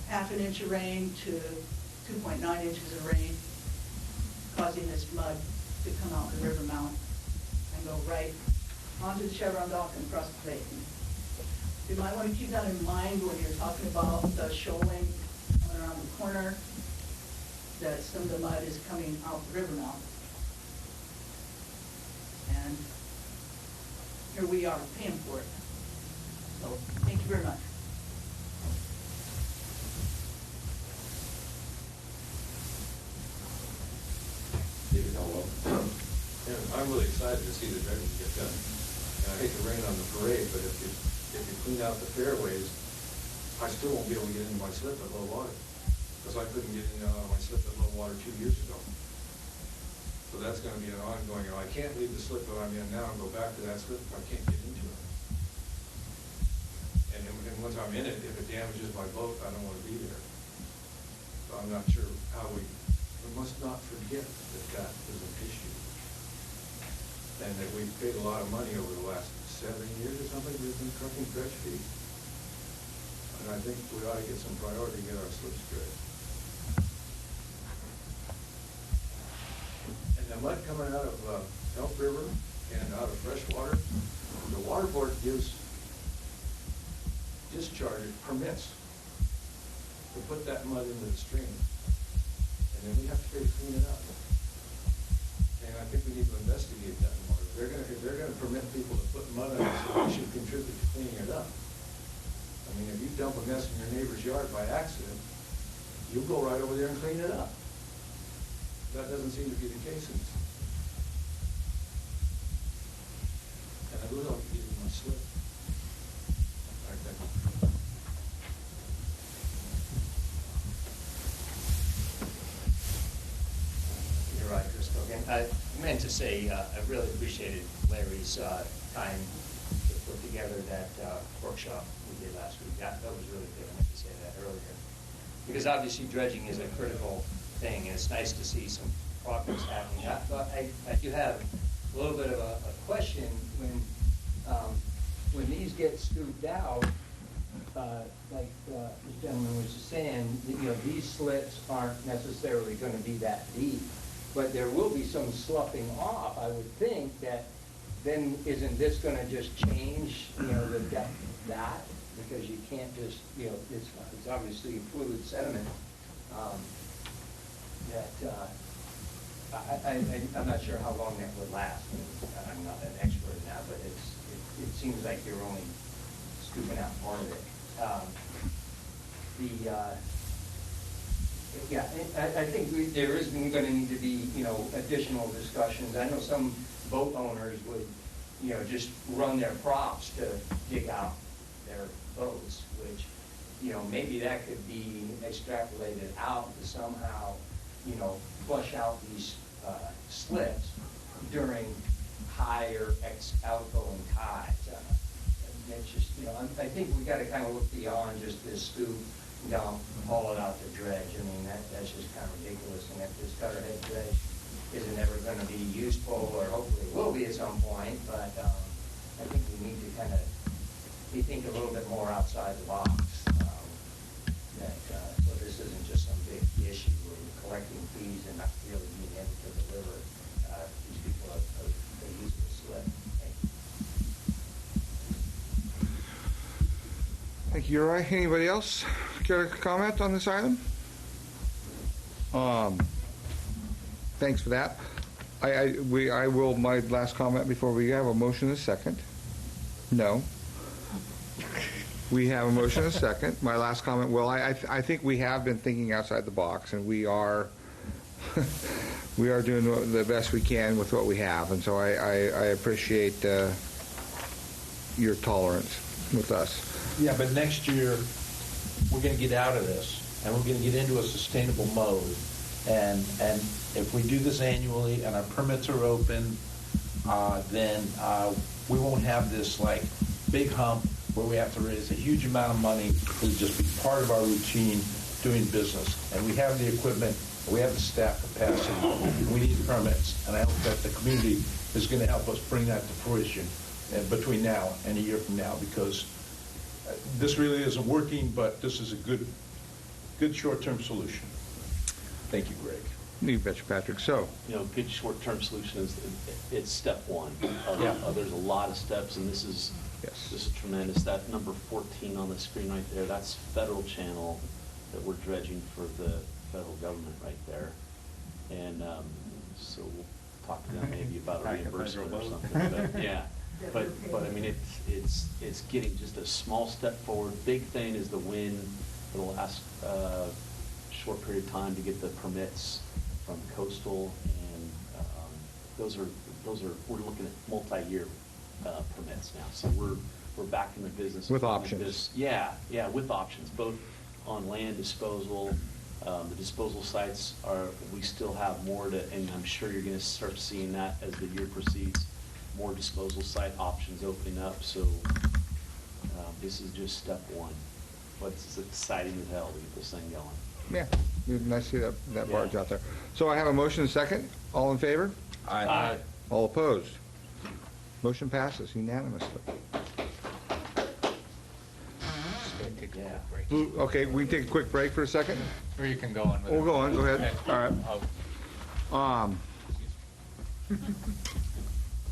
half an inch of rain to 2.9 inches of rain, causing this mud to come out the river mount and go right onto the Chevron dock and across the bay. You might want to keep that in mind when you're talking about the shoaling coming around the corner, that some of the mud is coming out the river mouth. And here we are paying for it. So thank you very much. David Hallowell. And I'm really excited to see the dredging get done. And I hate to rain on the parade, but if you clean out the fairways, I still won't be able to get into my slip at low water. Because I couldn't get in my slip at low water 2 years ago. So that's going to be an ongoing, I can't leave the slip that I'm in now and go back to that slip if I can't get into it. And once I'm in it, if it damages my boat, I don't want to be there. So I'm not sure how we must not forget that is an issue. And that we've paid a lot of money over the last 7 years or something, we've been trucking dredge fees. And I think we ought to get some priority to get our slips straight. And the mud coming out of Elk River and out of freshwater, the water board gives discharge permits to put that mud into the stream. And then we have to pay to clean it up. And I think we need to investigate that more. If they're gonna permit people to put mud on it, so they should contribute to cleaning it up. I mean, if you dump a mess in your neighbor's yard by accident, you go right over there and clean it up. That doesn't seem to be the case in this. And I really ought to get in my slip. All right, thank you. You're right, Crystal. Again, I meant to say I really appreciated Larry's time to put together that workshop we did last week. That was really good. I meant to say that earlier. Because obviously dredging is a critical thing, and it's nice to see some progress happening. I do have a little bit of a question. When these get scooped out, like this gentleman was just saying, these slits aren't necessarily going to be that deep, but there will be some sloughing off. I would think that then isn't this going to just change, the depth of that? because you can't just, it's obviously fluid sediment, I'm not sure how long that would last. I'm not an expert in that, but it seems like you're only scooping out part of it. I think there is going to need to be, additional discussions. I know some boat owners would, just run their props to dig out their boats, which, maybe that could be extrapolated out to somehow, flush out these slips during higher outgoing tides. It's just, I think we got to kind of look beyond just this scoop, dump, haul it out to dredge. I mean, that's just kind of ridiculous. And if this cutterhead dredge isn't ever going to be useful, or hopefully will be at some point, but I think we need to kind of think a little bit more outside the box. So this isn't just some big issue where you're collecting fees and not really being able to deliver these people a usable slip. Thank you, Roy. Anybody else got a comment on this item? Thanks for that. I will, my last comment before we have a motion and a second. No. We have a motion and a second. My last comment, well, I think we have been thinking outside the box, and we are we are doing the best we can with what we have, and so I appreciate your tolerance with us. Yeah, but next year, we're going to get out of this, and we're going to get into a sustainable mode. And if we do this annually and our permits are open, then we won't have this like big hump where we have to raise a huge amount of money. It'll just be part of our routine doing business. And we have the equipment, we have the staff capacity, we need permits. And I hope that the community is going to help us bring that to fruition between now and a year from now, because this really isn't working, but this is a good short-term solution. Thank you, Greg. You betcha, Patrick. So, good short-term solution is it's step one. Yeah. There's a lot of steps, and this is tremendous. That number 14 on the screen right there, that's federal channel that we're dredging for the federal government right there. And so we'll talk to them maybe about a reimbursement or something. But yeah. But I mean, it's getting just a small step forward. Big thing is the win for the last short period of time to get the permits from coastal, and those are we're looking at multi-year permits now. So we're back in the business with options. With options, both on land disposal. The disposal sites we still have more to, and I'm sure you're going to start seeing that as the year proceeds. More disposal site options opening up. So this is just step one, but it's exciting as hell to get this thing going. Yeah, nice to see that barge out there. So I have a motion and a second. All in favor? Aye. All opposed? Motion passes unanimously. Okay, we can take a quick break for a second? Or you can go on with it. We'll go on, go ahead. Okay. All right.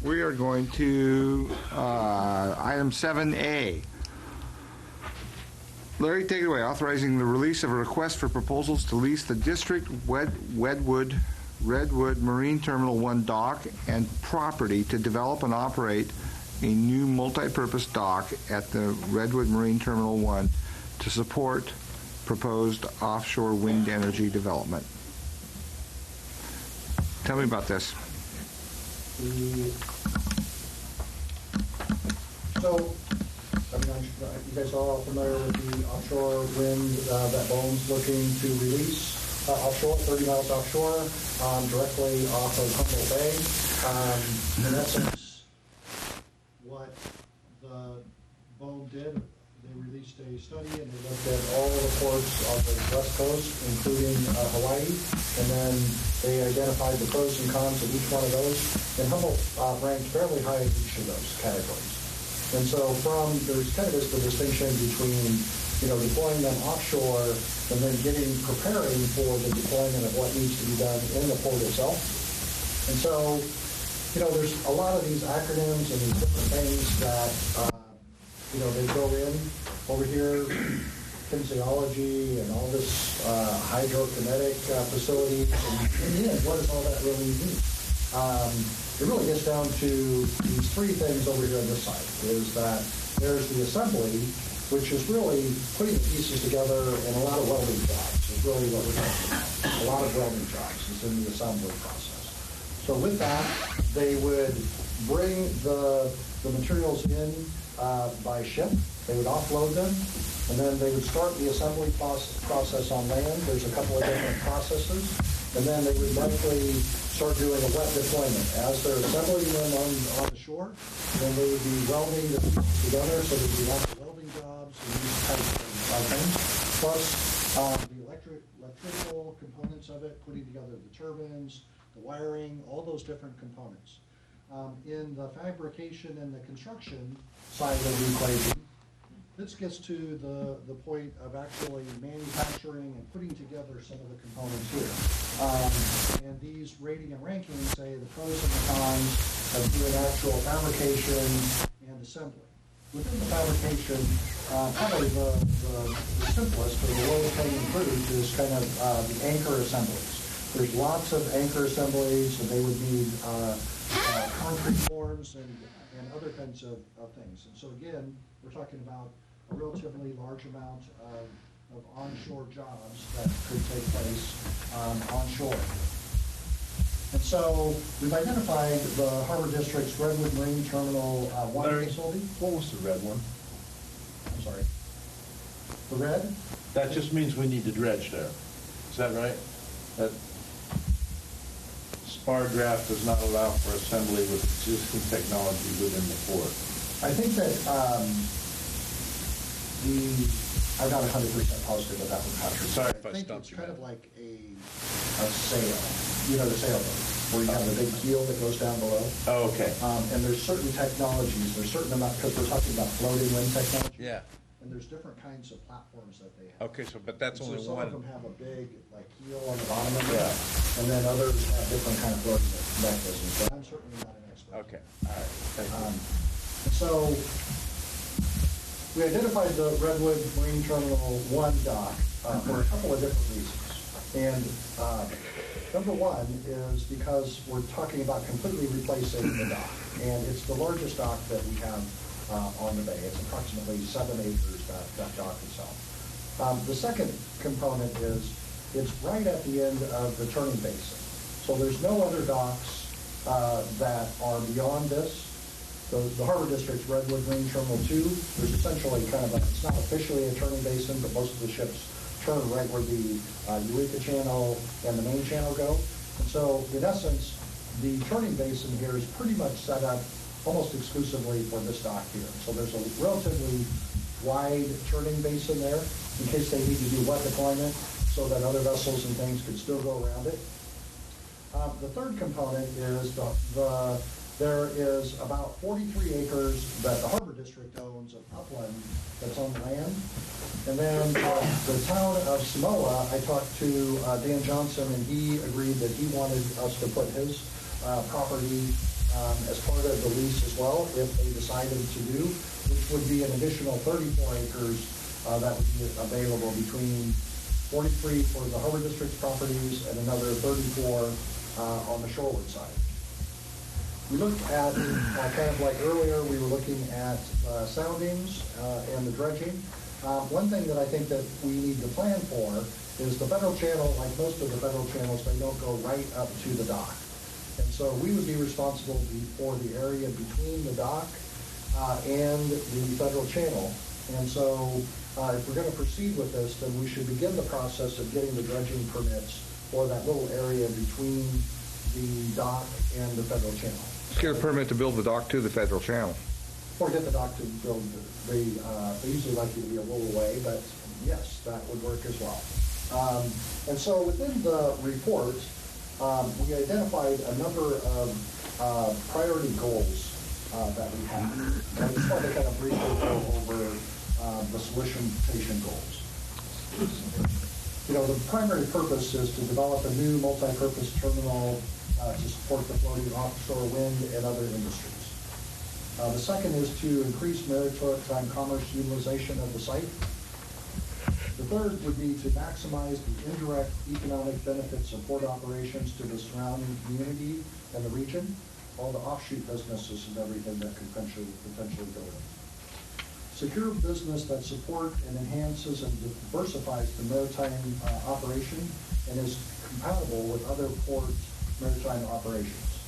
We are going to item 7A. Larry, take it away. Authorizing the release of a request for proposals to lease the District Redwood Marine Terminal 1 dock and property to develop and operate a new multi-purpose dock at the Redwood Marine Terminal 1 to support proposed offshore wind energy development. Tell me about this. So, you guys are all familiar with the offshore wind that Bone's looking to release offshore, 30 miles offshore, directly off of Humboldt Bay. In essence, what the Bone did, they released a study and they looked at all the ports on the West Coast, including Hawaii, and then they identified the pros and cons of each one of those. And Humboldt ranked fairly high in each of those categories. And so there's kind of the distinction between, deploying them offshore and then preparing for the deployment of what needs to be done in the port itself. And so, there's a lot of these acronyms and these different things that, they go in. over here, kinesiology and all this hydrokinetic facilities. And in the end, what does all that really mean? It really gets down to these three things over here on this side, is that there's the assembly, which is really putting the pieces together in a lot of welding jobs, is really what we're talking about. A lot of welding jobs is in the assembly process. So with that, they would bring the materials in by ship. They would offload them, and then they would start the assembly process on land. There's a couple of different processes, and then they would likely start doing a wet deployment. As they're assembling them on the shore, then they would be welding the pieces together, so there'd be lots of welding jobs and these types of things, plus the electrical components of it, putting together the turbines, the wiring, all those different components. In the fabrication and the construction side of the equation, this gets to the point of actually manufacturing and putting together some of the components here. And these rating and ranking say the pros and the cons of doing actual fabrication and assembly. Within the fabrication, probably the simplest or the lowest hanging fruit is kind of the anchor assemblies. There's lots of anchor assemblies, and they would need concrete forms and other kinds of things. And so again, we're talking about a relatively large amount of onshore jobs that could take place onshore. And so we've identified the Harbor District's Redwood Marine Terminal 1 Larry, facility. what was the red one? I'm sorry. The red? That just means we need to dredge there. Is that right? That spar draft does not allow for assembly with existing technology within the port. I think that I'm not 100% positive about that one, Patrick. Sorry if I think stumped it's you, kind man. of like a sail. You know the sailboat, where you have the big keel that goes down below. Oh, okay. And there's certain technologies, there's certain amount, because we're talking about floating wind technology. Yeah. And there's different kinds of platforms that they have. Okay, so, but that's And only so one. some of them have a big, like, keel on the bottom of it. Yeah. And then others have different kind of floating mechanisms, but I'm certainly not an expert. Okay, all right, thank you. So we identified the Redwood Marine Terminal 1 dock for a couple of different reasons. And number one is because we're talking about completely replacing the dock. And it's the largest dock that we have on the bay. It's approximately 7 acres, that dock itself. The second component is it's right at the end of the turning basin. So there's no other docks that are beyond this. The Harbor District's Redwood Marine Terminal 2, there's essentially kind of it's not officially a turning basin, but most of the ships turn right where the Eureka Channel and the main channel go. And so, in essence, the turning basin here is pretty much set up almost exclusively for this dock here. So there's a relatively wide turning basin there in case they need to do wet deployment so that other vessels and things could still go around it. The third component is there is about 43 acres that the Harbor District owns of upland that's on the land. And then the town of Samoa, I talked to Dan Johnson, and he agreed that he wanted us to put his property as part of the lease as well, if they decided to do, which would be an additional 34 acres that would be available, between 43 for the Harbor District's properties and another 34 on the shoreward side. We looked at, kind of like earlier, we were looking at soundings and the dredging. One thing that I think that we need to plan for is the federal channel, like most of the federal channels, they don't go right up to the dock. And so we would be responsible for the area between the dock and the federal channel. And so if we're going to proceed with this, then we should begin the process of getting the dredging permits for that little area between the dock and the federal channel. Let's get a permit to build the dock to the federal channel. Or get the dock to build, they usually like you to be a little away, but yes, that would work as well. And so within the report, we identified a number of priority goals that we have. And I just want to kind of briefly go over the solicitation goals. You know, the primary purpose is to develop a new multi-purpose terminal to support the floating offshore wind and other industries. The second is to increase maritime commerce utilization of the site. The third would be to maximize the indirect economic benefits of port operations to the surrounding community and the region, all the offshoot businesses and everything that could potentially go in. Secure business that support and enhances and diversifies the maritime operation and is compatible with other port maritime operations.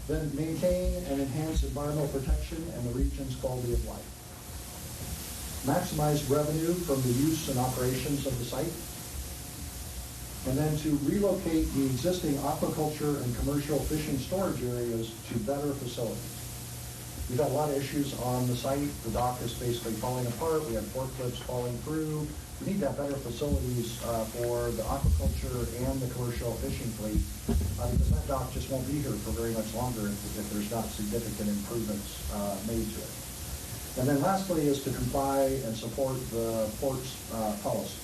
Then maintain and enhance environmental protection and the region's quality of life. Maximize revenue from the use and operations of the site. And then to relocate the existing aquaculture and commercial fishing storage areas to better facilities. We've had a lot of issues on the site. The dock is basically falling apart. We have forklifts falling through. We need to have better facilities for the aquaculture and the commercial fishing fleet because that dock just won't be here for very much longer if there's not significant improvements made to it. And then lastly is to comply and support the port's policies.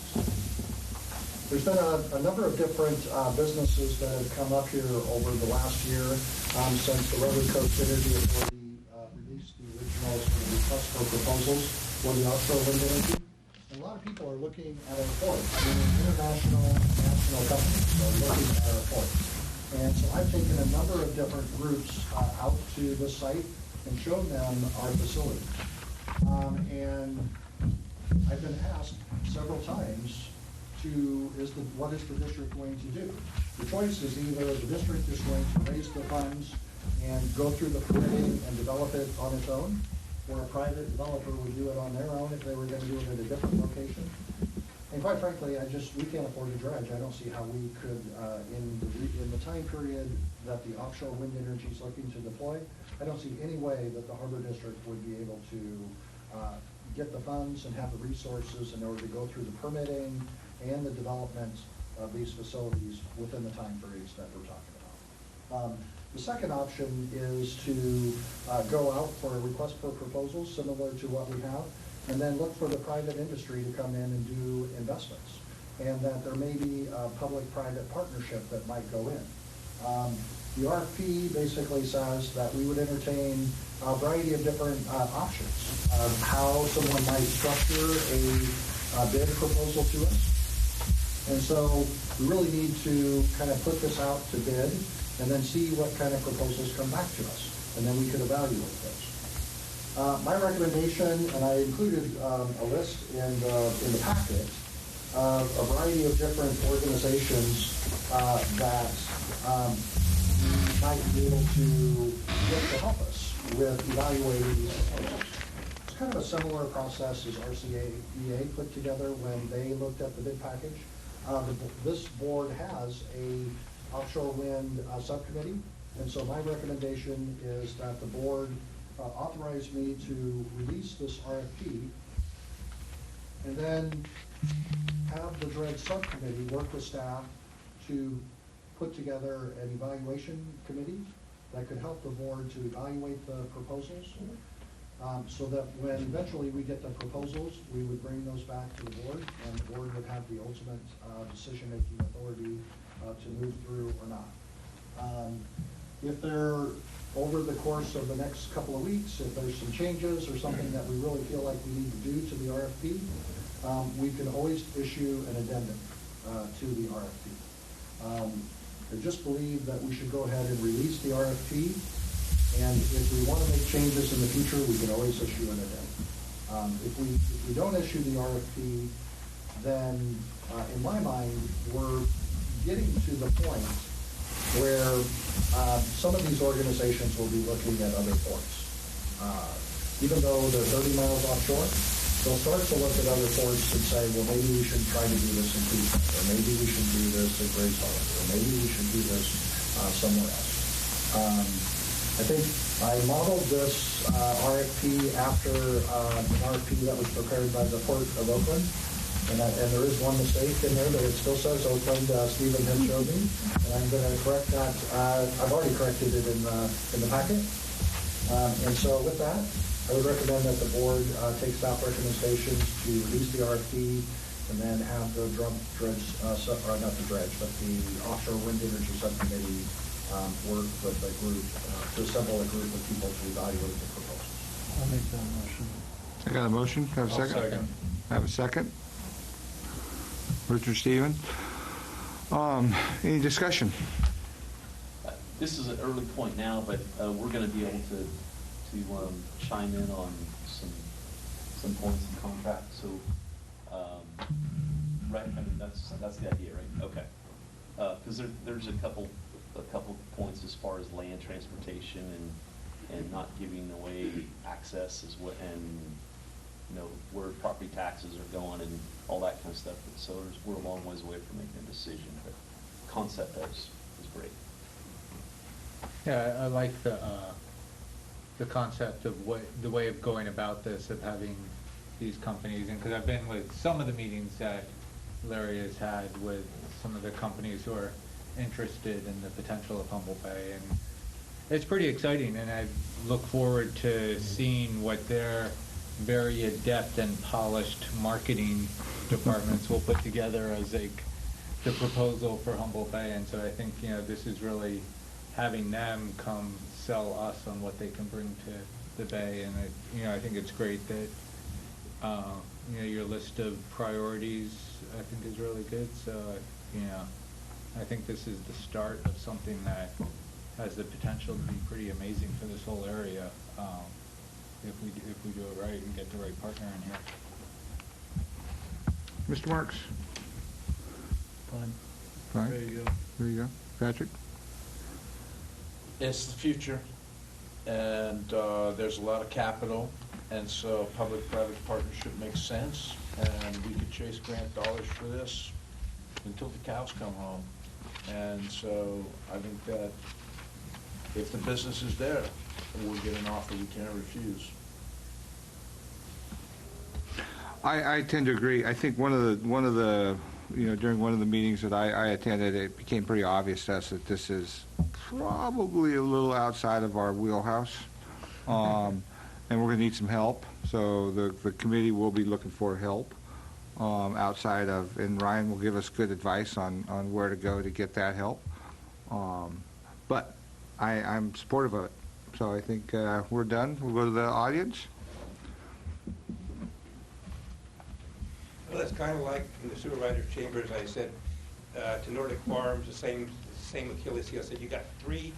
There's been a number of different businesses that have come up here over the last year since the Rotary Coast Energy Authority released the original request for proposals for the offshore wind energy. And a lot of people are looking at our port. I mean, international, national companies are looking at our port. And so I've taken a number of different groups out to this site and shown them our facility. And I've been asked several times what is the district going to do? The choice is either the district is going to raise the funds and go through the permitting and develop it on its own, or a private developer would do it on their own if they were going to do it at a different location. And quite frankly, we can't afford to dredge. I don't see how we could, in the time period that the offshore wind energy is looking to deploy, I don't see any way that the Harbor District would be able to get the funds and have the resources in order to go through the permitting and the development of these facilities within the time periods that we're talking about. The second option is to go out for a request for proposals similar to what we have, and then look for the private industry to come in and do investments, and that there may be a public-private partnership that might go in. The RFP basically says that we would entertain a variety of different options of how someone might structure a bid proposal to us. And so we really need to kind of put this out to bid and then see what kind of proposals come back to us, and then we could evaluate those. My recommendation, and I included a list in the packet of a variety of different organizations that might be able to get to help us with evaluating these proposals. It's kind of a similar process as RCAEA put together when they looked at the bid package. This board has a offshore wind subcommittee, and so my recommendation is that the board authorize me to release this RFP and then have the dredge subcommittee work with staff to put together an evaluation committee that could help the board to evaluate the proposals, so that when eventually we get the proposals, we would bring those back to the board, and the board would have the ultimate decision-making authority to move through or not. If there, over the course of the next couple of weeks, if there's some changes or something that we really feel like we need to do to the RFP, we can always issue an addendum to the RFP. I just believe that we should go ahead and release the RFP, and if we want to make changes in the future, we can always issue an addendum. If we don't issue the RFP, then in my mind, we're getting to the point where some of these organizations will be looking at other ports. Even though they're 30 miles offshore, they'll start to look at other ports and say, well, maybe we should try to do this in Tucson, or maybe we should do this at Grace Harbor, or maybe we should do this somewhere else. I think I modeled this RFP after an RFP that was prepared by the Port of Oakland. And there is one mistake in there, but it still says Oakland. Stephen had showed me, and I'm going to correct that. I've already corrected it in the packet. And so with that, I would recommend that the board take staff recommendations to release the RFP, and then have the not the dredge, but the offshore wind energy subcommittee work with a group, to assemble a group of people to evaluate the proposals. I'll make that motion. I got a motion, have a I'll second? second. Have a second? Richard Stephen. Any discussion? This is an early point now, but we're going to be able to chime in on some points in contract. So, right, I mean that's the idea, right? Okay. Because there's a couple points as far as land transportation and not giving away access is what, and where property taxes are going and all that kind of stuff. So we're a long ways away from making a decision, but concept is great. Yeah, I like the concept of the way of going about this, of having these companies, and because I've been with some of the meetings that Larry has had with some of the companies who are interested in the potential of Humboldt Bay, and it's pretty exciting, and I look forward to seeing what their very adept and polished marketing departments will put together as the proposal for Humboldt Bay. And so I think this is really having them come sell us on what they can bring to the Bay, and I think it's great that your list of priorities I think is really good. So I think this is the start of something that has the potential to be pretty amazing for this whole area, if we do it right and get the right partner in here. Mr. Marks? Fine. Fine. There you go. There you go. Patrick? It's the future, and there's a lot of capital, and so public-private partnership makes sense, and we could chase grant dollars for this until the cows come home. And so I think that if the business is there, we'll get an offer we can't refuse. I tend to agree. I think one of the during one of the meetings that I attended, it became pretty obvious to us that this is probably a little outside of our wheelhouse, and we're going to need some help. So the committee will be looking for help outside of, and Ryan will give us good advice on where to go to get that help. But I'm supportive of it. So I think we're done. We'll go to the audience. Well, it's kind of like in the supervisor's chamber, as I said, to Nordic Farms, the same Achilles heel. I said, you got 3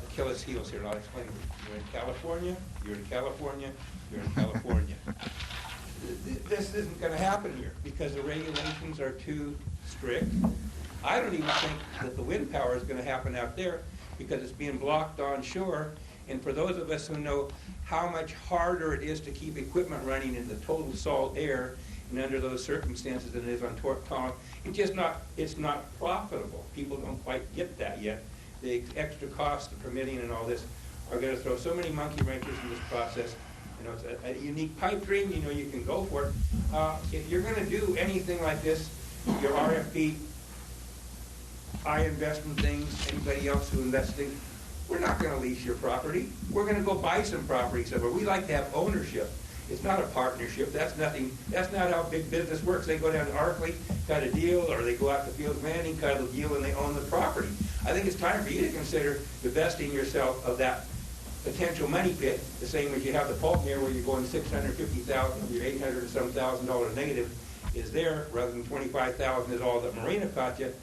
Achilles heels here, and I'll explain them. You're in California, you're in California, you're in California. This isn't going to happen here because the regulations are too strict. I don't even think that the wind power is going to happen out there because it's being blocked onshore. And for those of us who know how much harder it is to keep equipment running in the total salt air and under those circumstances than it is on Torque, it's not profitable. People don't quite get that yet. The extra cost of permitting and all this are going to throw so many monkey wrenches in this process. It's a unique pipe dream, you can go for it. If you're going to do anything like this, your RFP, I invest in things, anybody else who invests in, we're not going to lease your property. We're going to go buy some property somewhere. We like to have ownership. It's not a partnership. That's not how big business works. They go down to Arkley, cut a deal, or they go out to Field Manning, cut a deal, and they own the property. I think it's time for you to consider divesting yourself of that potential money pit, the same as you have the pulp mill where you're going $650,000 of your $800 and some $1,000 negative is there, rather than $25,000 is all that Marina caught you.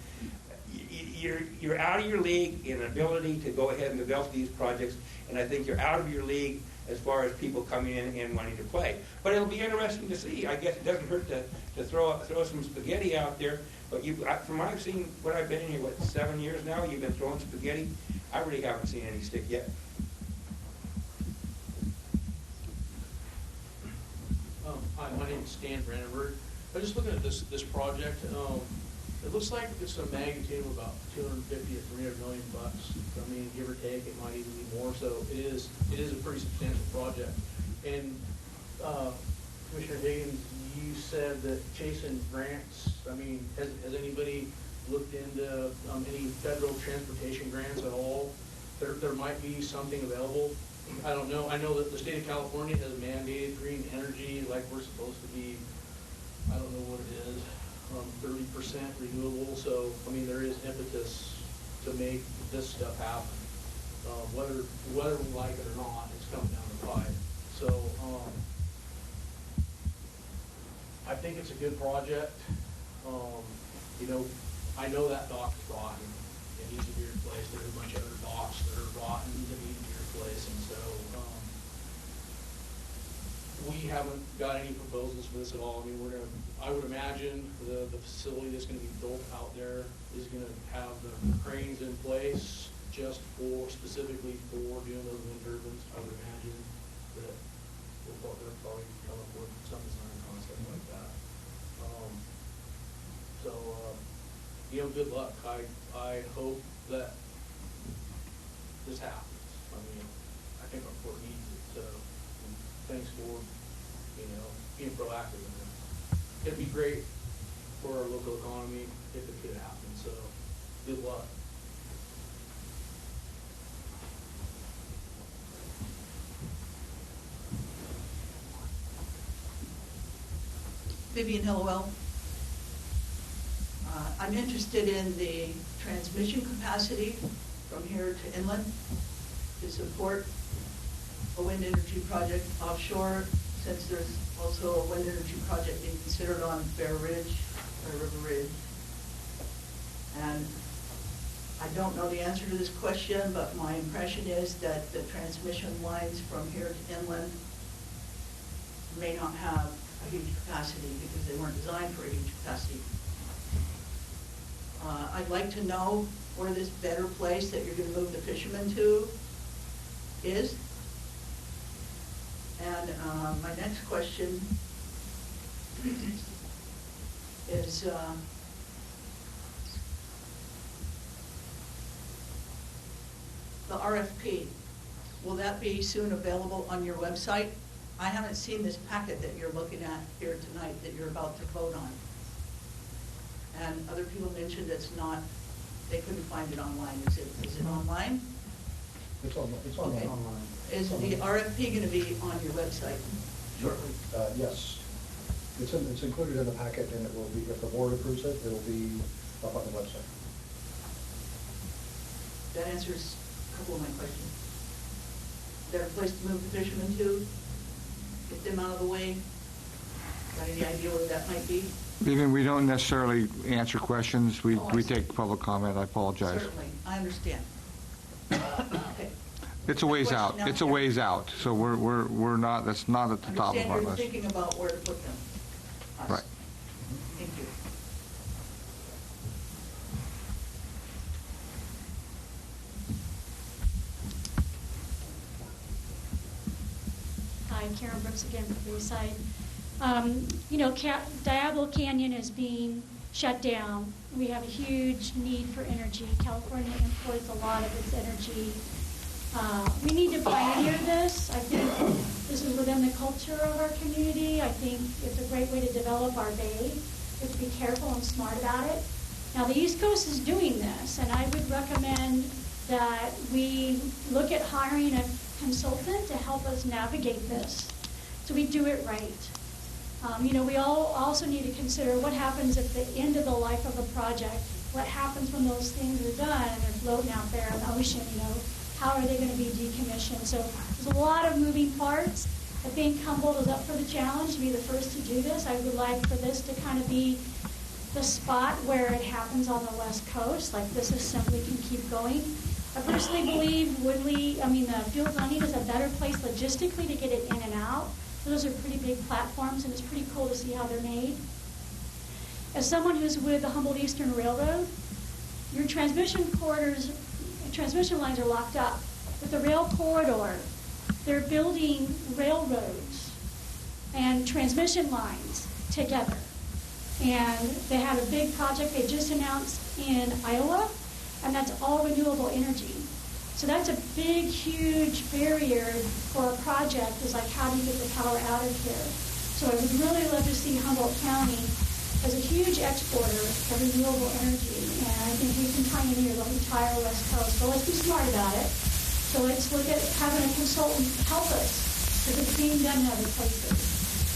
You're out of your league in ability to go ahead and develop these projects, and I think you're out of your league as far as people coming in and wanting to play. But it'll be interesting to see. I guess it doesn't hurt to throw some spaghetti out there. But from what I've seen, what I've been in here, 7 years now, you've been throwing spaghetti. I really haven't seen any stick yet. Hi, my name is Stan Brandenburg. I'm just looking at this project. It looks like it's a magnitude of about 250 to 300 million bucks. I mean, give or take, it might even be more. So it is a pretty substantial project. And Commissioner Higgins, you said that chasing grants. I mean, has anybody looked into any federal transportation grants at all? There might be something available. I don't know. I know that the state of California has mandated green energy, like we're supposed to be. I don't know what it is. 30% renewable, so I mean there is impetus to make this stuff happen. Whether we like it or not, it's coming down the pipe. So, I think it's a good project. You know, I know that dock is rotten. It needs to be replaced. There's a bunch of other docks that are rotten that need to be replaced, and so, we haven't got any proposals for this at all. I mean, I would imagine the facility that's gonna be built out there is gonna have the cranes in place just specifically for doing those wind turbines. I would imagine that they'll probably come up with some design concept like that. You know, good luck. I hope that this happens. I mean, I think our court needs it, so thanks for, you know, being proactive in this. It'd be great for our local economy if it could happen, so good luck. Vivian Hillwell. I'm interested in the transmission capacity from here to inland to support a wind energy project offshore, since there's also a wind energy project being considered on Bear River Ridge. And I don't know the answer to this question, but my impression is that the transmission lines from here to inland may not have a huge capacity because they weren't designed for a huge capacity. I'd like to know where this better place that you're going to move the fishermen to is. And my next question is the RFP. Will that be soon available on your website? I haven't seen this packet that you're looking at here tonight that you're about to vote on. And other people mentioned it's not, they couldn't find it online. Is it online? It's online. Okay. Is the RFP going to be on your website shortly? Yes. It's included in the packet, and it will be, if the board approves it, it'll be up on the website. That answers a couple of my questions. Is there a place to move the fishermen to? Get them out of the way? Got any idea where that might be? Vivian, we don't necessarily answer questions. We I see. take public comment. I apologize. Certainly, I understand. Okay. It's a ways out. It's a ways out. So we're not, that's not at the top of Understand our you're list. thinking about where to put them. Us. Right. Thank you. Hi, Karen Brooks again from Bayside. You know, Diablo Canyon is being shut down. We have a huge need for energy. California imports a lot of its energy. We need to pioneer this. I think this is within the culture of our community. I think it's a great way to develop our bay. We have to be careful and smart about it. Now, the East Coast is doing this, and I would recommend that we look at hiring a consultant to help us navigate this so we do it right. You know, we all also need to consider what happens at the end of the life of a project. What happens when those things are done and they're floating out there in the ocean, you know? How are they going to be decommissioned? So there's a lot of moving parts. I think Humboldt is up for the challenge to be the first to do this. I would like for this to kind of be the spot where it happens on the West Coast, like this assembly can keep going. I personally believe the Field Running is a better place logistically to get it in and out. Those are pretty big platforms, and it's pretty cool to see how they're made. As someone who's with the Humboldt Eastern Railroad, your transmission lines are locked up. With the rail corridor, they're building railroads and transmission lines together. And they have a big project they just announced in Iowa, and that's all renewable energy. So that's a big, huge barrier for a project, is like, how do you get the power out of here? So I would really love to see Humboldt County as a huge exporter of renewable energy, and I think we can pioneer the entire West Coast. But let's be smart about it. So let's look at having a consultant help us, because it's being done in other places.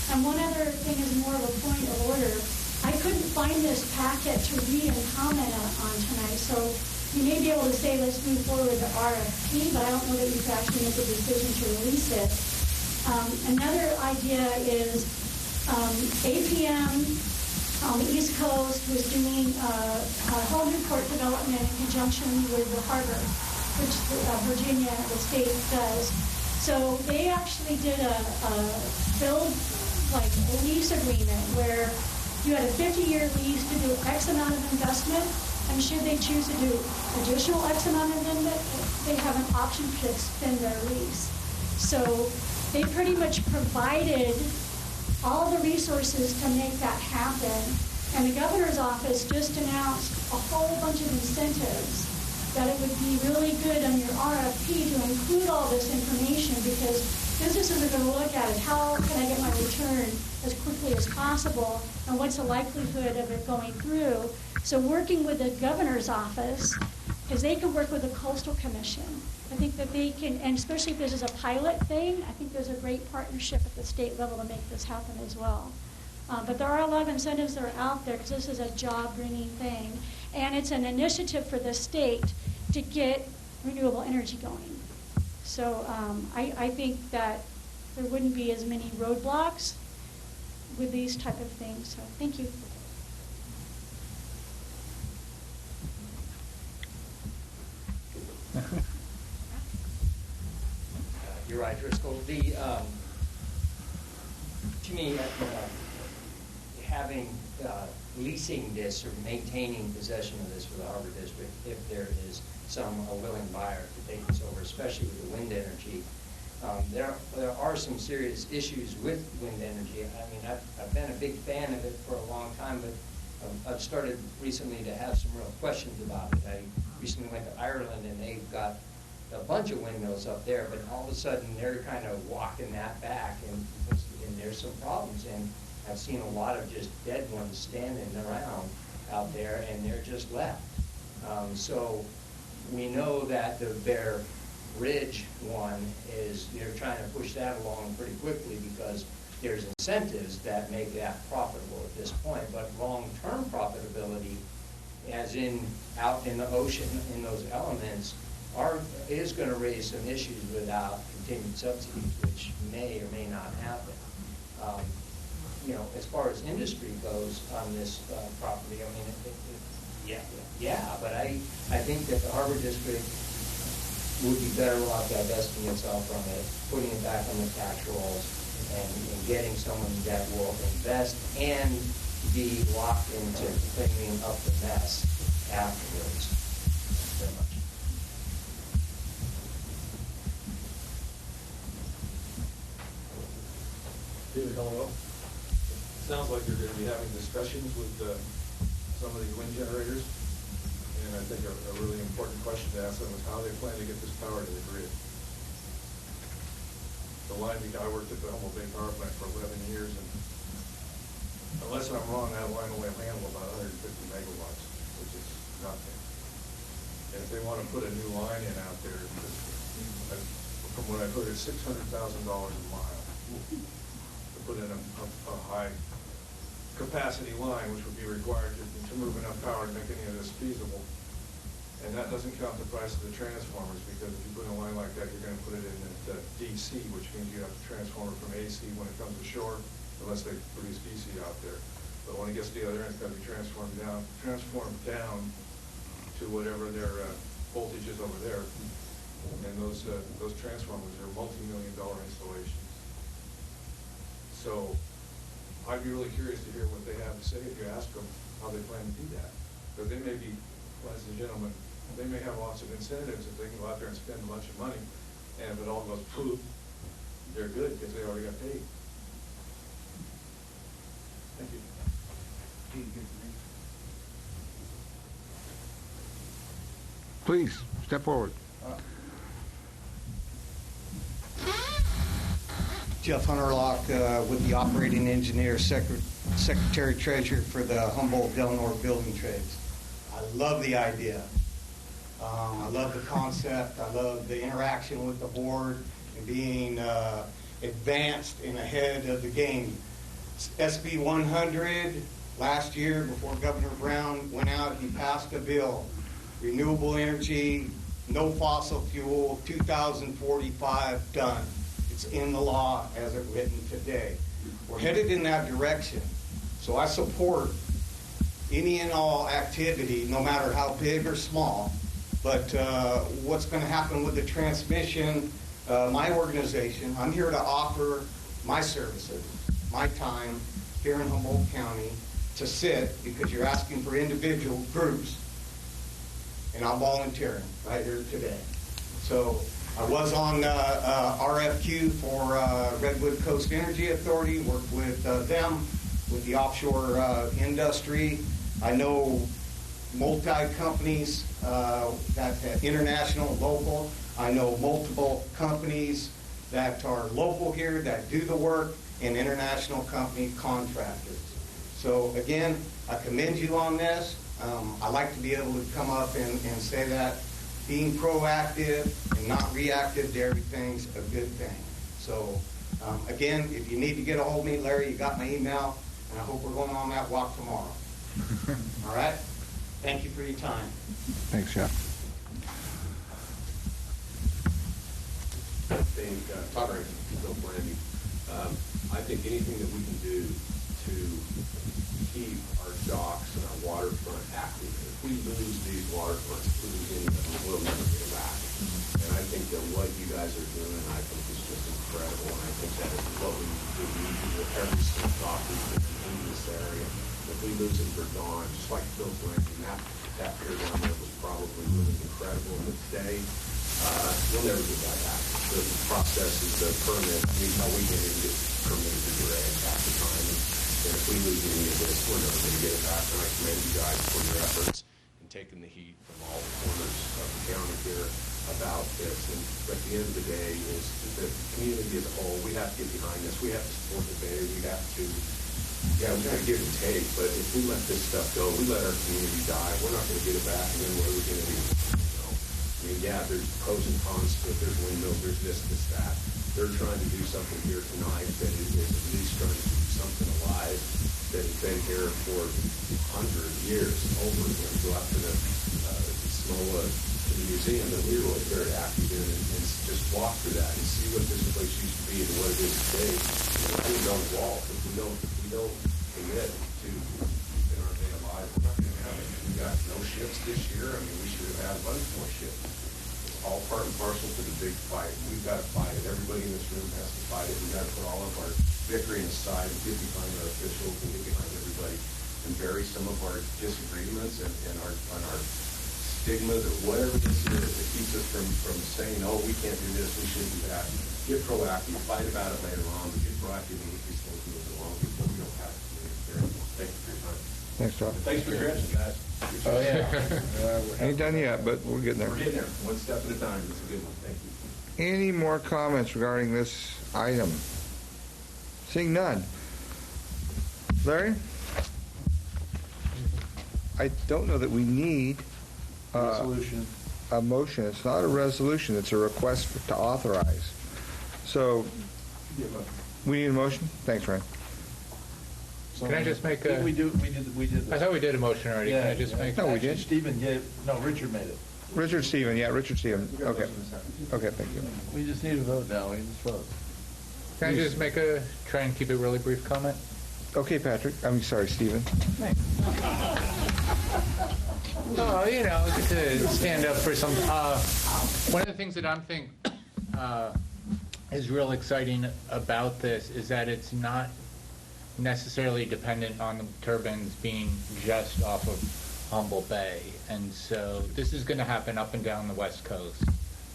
And one other thing is more of a point of order. I couldn't find this packet to read and comment on tonight, so you may be able to say, let's move forward with the RFP, but I don't know that you can actually make a decision to release it. Another idea is APM on the East Coast was doing a whole new port development in conjunction with the harbor, which Virginia, the state, does. So they actually did a lease agreement where you had a 50-year lease to do X amount of investment, and should they choose to do additional X amount of investment, they have an option to extend their lease. So they pretty much provided all the resources to make that happen. And the governor's office just announced a whole bunch of incentives that it would be really good on your RFP to include all this information, because businesses are going to look at it, how can I get my return as quickly as possible, and what's the likelihood of it going through. So working with the governor's office, because they can work with the Coastal Commission. I think that they can, and especially if this is a pilot thing, I think there's a great partnership at the state level to make this happen as well. But there are a lot of incentives that are out there, because this is a job-bringing thing. And it's an initiative for the state to get renewable energy going. So I think that there wouldn't be as many roadblocks with these type of things. So thank you. You're right, Driscoll. To me, having leasing this or maintaining possession of this for the Harbor District, if there is a willing buyer to take this over, especially with the wind energy. There are some serious issues with wind energy. I mean, I've been a big fan of it for a long time, but I've started recently to have some real questions about it. I recently went to Ireland, and they've got a bunch of windmills up there, but all of a sudden they're kind of walking that back, and there's some problems. And I've seen a lot of just dead ones standing around out there, and they're just left. So we know that the Bear Ridge one they're trying to push that along pretty quickly, because there's incentives that make that profitable at this point. But long-term profitability, as in out in the ocean, in those elements, is going to raise some issues without continued subsidies, which may or may not happen. As far as industry goes on this property, I mean, but I think that the Harbor District would be better off divesting itself from it, putting it back on the tax rolls, and getting someone that will invest and be locked into cleaning up the mess afterwards. Thanks very much. David, hello. Sounds like you're going to be having discussions with some of these wind generators, and I think a really important question to ask them is how they plan to get this power to the grid. I worked at the Humboldt Bay Power Plant for 11 years, and unless I'm wrong, that line only handled about 150 megawatts, which is nothing. And if they want to put a new line in out there, from what I've heard, it's $600,000 a mile to put in a high capacity line, which would be required to move enough power to make any of this feasible. And that doesn't count the price of the transformers, because if you put in a line like that, you're going to put it in at DC, which means you have to transform it from AC when it comes to shore, unless they produce DC out there. But when it gets to the other end, it's got to be transformed down to whatever their voltage is over there. And those transformers are multi-million-dollar installations. So I'd be really curious to hear what they have to say if you ask them how they plan to do that. Because they may be, ladies and gentlemen, they may have lots of incentives if they can go out there and spend a bunch of money, and if it all goes poof, they're good because they already got paid. Thank you. Please, step forward. Jeff Hunterlock with the operating engineer, secretary treasurer for the Humboldt Del Norte Building Trades. I love the idea. I love the concept. I love the interaction with the board and being advanced and ahead of the game. SB 100 last year, before Governor Brown went out, he passed a bill renewable energy, no fossil fuel, 2045, done. It's in the law as it's written today. We're headed in that direction. So I support any and all activity, no matter how big or small. But what's going to happen with the transmission, my organization, I'm here to offer my services, my time here in Humboldt County to sit, because you're asking for individual groups, and I'm volunteering right here today. So I was on RFQ for Redwood Coast Energy Authority, worked with them, with the offshore industry. I know multi-companies, that international, local. I know multiple companies that are local here that do the work, and international company contractors. So again, I commend you on this. I like to be able to come up and say that being proactive and not reactive to everything's a good thing. So again, if you need to get a hold of me, Larry, you got my email, and I hope we're going on that walk tomorrow. All right? Thank you for your time. Thanks, Jeff. I think, Todd Rankin, Bill Brandy, I think anything that we can do to keep our docks and our waterfront active, if we lose these waterfronts, if we lose any of them, we'll never get them back. And I think that what you guys are doing, I think is just incredible, and I think that is what we need to do with every single dock we've been in this area. If we lose them for dawn, just like Bill Brandy, that pier down there was probably really incredible, and today, we'll never get that back. The process is the permit. I mean, how we can even get permitted to drag half the time. And if we lose any of this, we're never going to get it back. And I commend you guys for your efforts in taking the heat from all corners of the county here about this. And at the end of the day, is the community as a whole, we have to get behind this. We have to support the Bay. We have to, we got to give and take. But if we let this stuff go, we let our community die, we're not going to get it back. And then what are we going to do? I mean, yeah, there's pros and cons to it. There's windmills, there's this, that. They're trying to do something here tonight that is at least trying to keep something alive that has been here for 100 years over. You know, go out to the Smola, to the museum that we were really very active in, and just walk through that and see what this place used to be and what it is today. You know, things on the wall. If we don't commit to keeping our day alive, we're not going to have it. We got no ships this year. I mean, we should have had a bunch more ships. It's all part and parcel to the big fight. We've got to fight it. Everybody in this room has to fight it. We've got to put all of our bickering aside and get behind our officials and get behind everybody and bury some of our disagreements and our stigmas or whatever this is that keeps us from saying, oh, we can't do this, we shouldn't do that. Get proactive, fight about it later on, but get proactive and get these things moving along before we don't have to do it. Thank you for your time. Thanks, Todd. Thanks for your answers, guys. Oh, yeah. Ain't done yet, but we're getting there. We're getting there, one step at a time. It's a good one. Thank you. Any more comments regarding this item? Seeing none. Larry? I don't know that we need Resolution. a motion. It's not a resolution. It's a request to authorize. So, we need a motion? Thanks, Ryan. Can I just make a? We did this. I thought we did a motion already. Can I just make? No, we did. Stephen Richard made it. Richard Stephen, Richard Stephen. Okay. Okay, thank you. We just need a vote now. We just vote. Can I just try and keep a really brief comment? Okay, Patrick. I'm sorry, Stephen. Oh, to stand up for some. One of the things that I'm thinking is real exciting about this is that it's not necessarily dependent on the turbines being just off of Humboldt Bay. And so this is going to happen up and down the West Coast,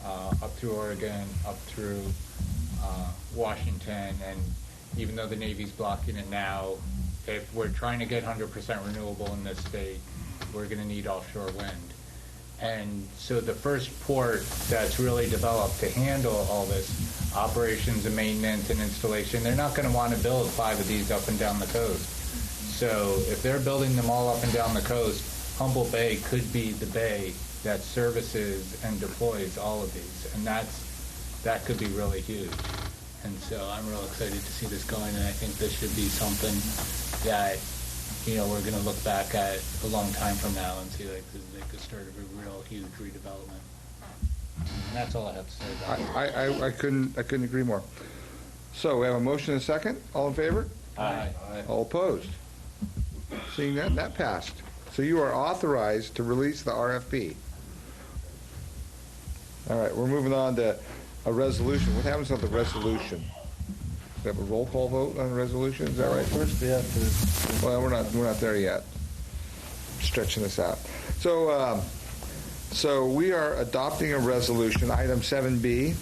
up through Oregon, up through Washington. And even though the Navy's blocking it now, if we're trying to get 100% renewable in this state, we're going to need offshore wind. And so the first port that's really developed to handle all this operations and maintenance and installation, they're not going to want to build 5 of these up and down the coast. So if they're building them all up and down the coast, Humboldt Bay could be the bay that services and deploys all of these. And that could be really huge. And so I'm real excited to see this going, and I think this should be something that we're gonna look back at a long time from now and see like this is like the start of a real huge redevelopment. And that's all I have to say about it. I couldn't agree more. So we have a motion and a second. All in favor? Aye. All opposed? Seeing that passed. So you are authorized to release the RFP. All right, we're moving on to a resolution. What happens with the resolution? We have a roll call vote on the resolution, is that right? First, we have to. Well, we're not there yet. Stretching this out. So we are adopting a resolution, item 7B,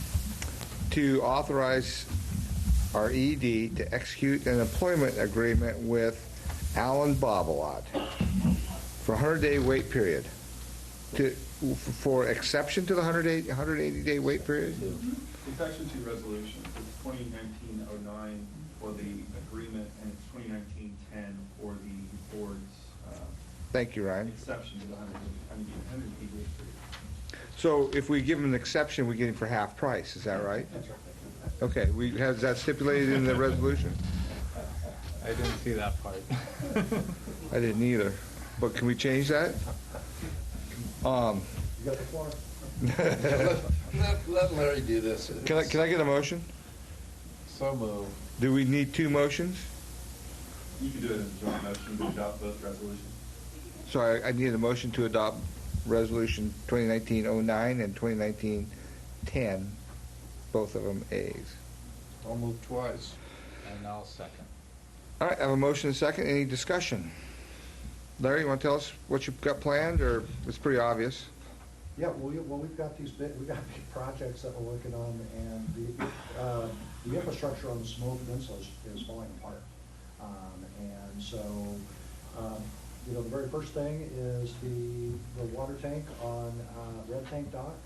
to authorize our ED to execute an employment agreement with Alan Bobalot for a 100-day wait period. For exception to the 180-day wait period? It's actually two resolutions. It's 2019-09 for the agreement, and it's 2019-10 for the board's Thank you, Ryan. exception to the 180 day period. So if we give him an exception, we get him for half price, is that right? That's right. Okay, has that stipulated in the resolution? I didn't see that part. I didn't either, but can we change that? You got the floor. Let Larry do this. Can I get a motion? So moved. Do we need two motions? You can do it as a joint motion to adopt both resolutions. So I need a motion to adopt Resolution 2019-09 and 2019-10, both of them A's. I'll move twice. And I'll second. All right, I have a motion and a second. Any discussion? Larry, you want to tell us what you've got planned, or it's pretty obvious? Yeah, we've got these big projects that we're working on, and the infrastructure on the Samoa Peninsula is falling apart. And so, the very first thing is the water tank on Red Tank Dock.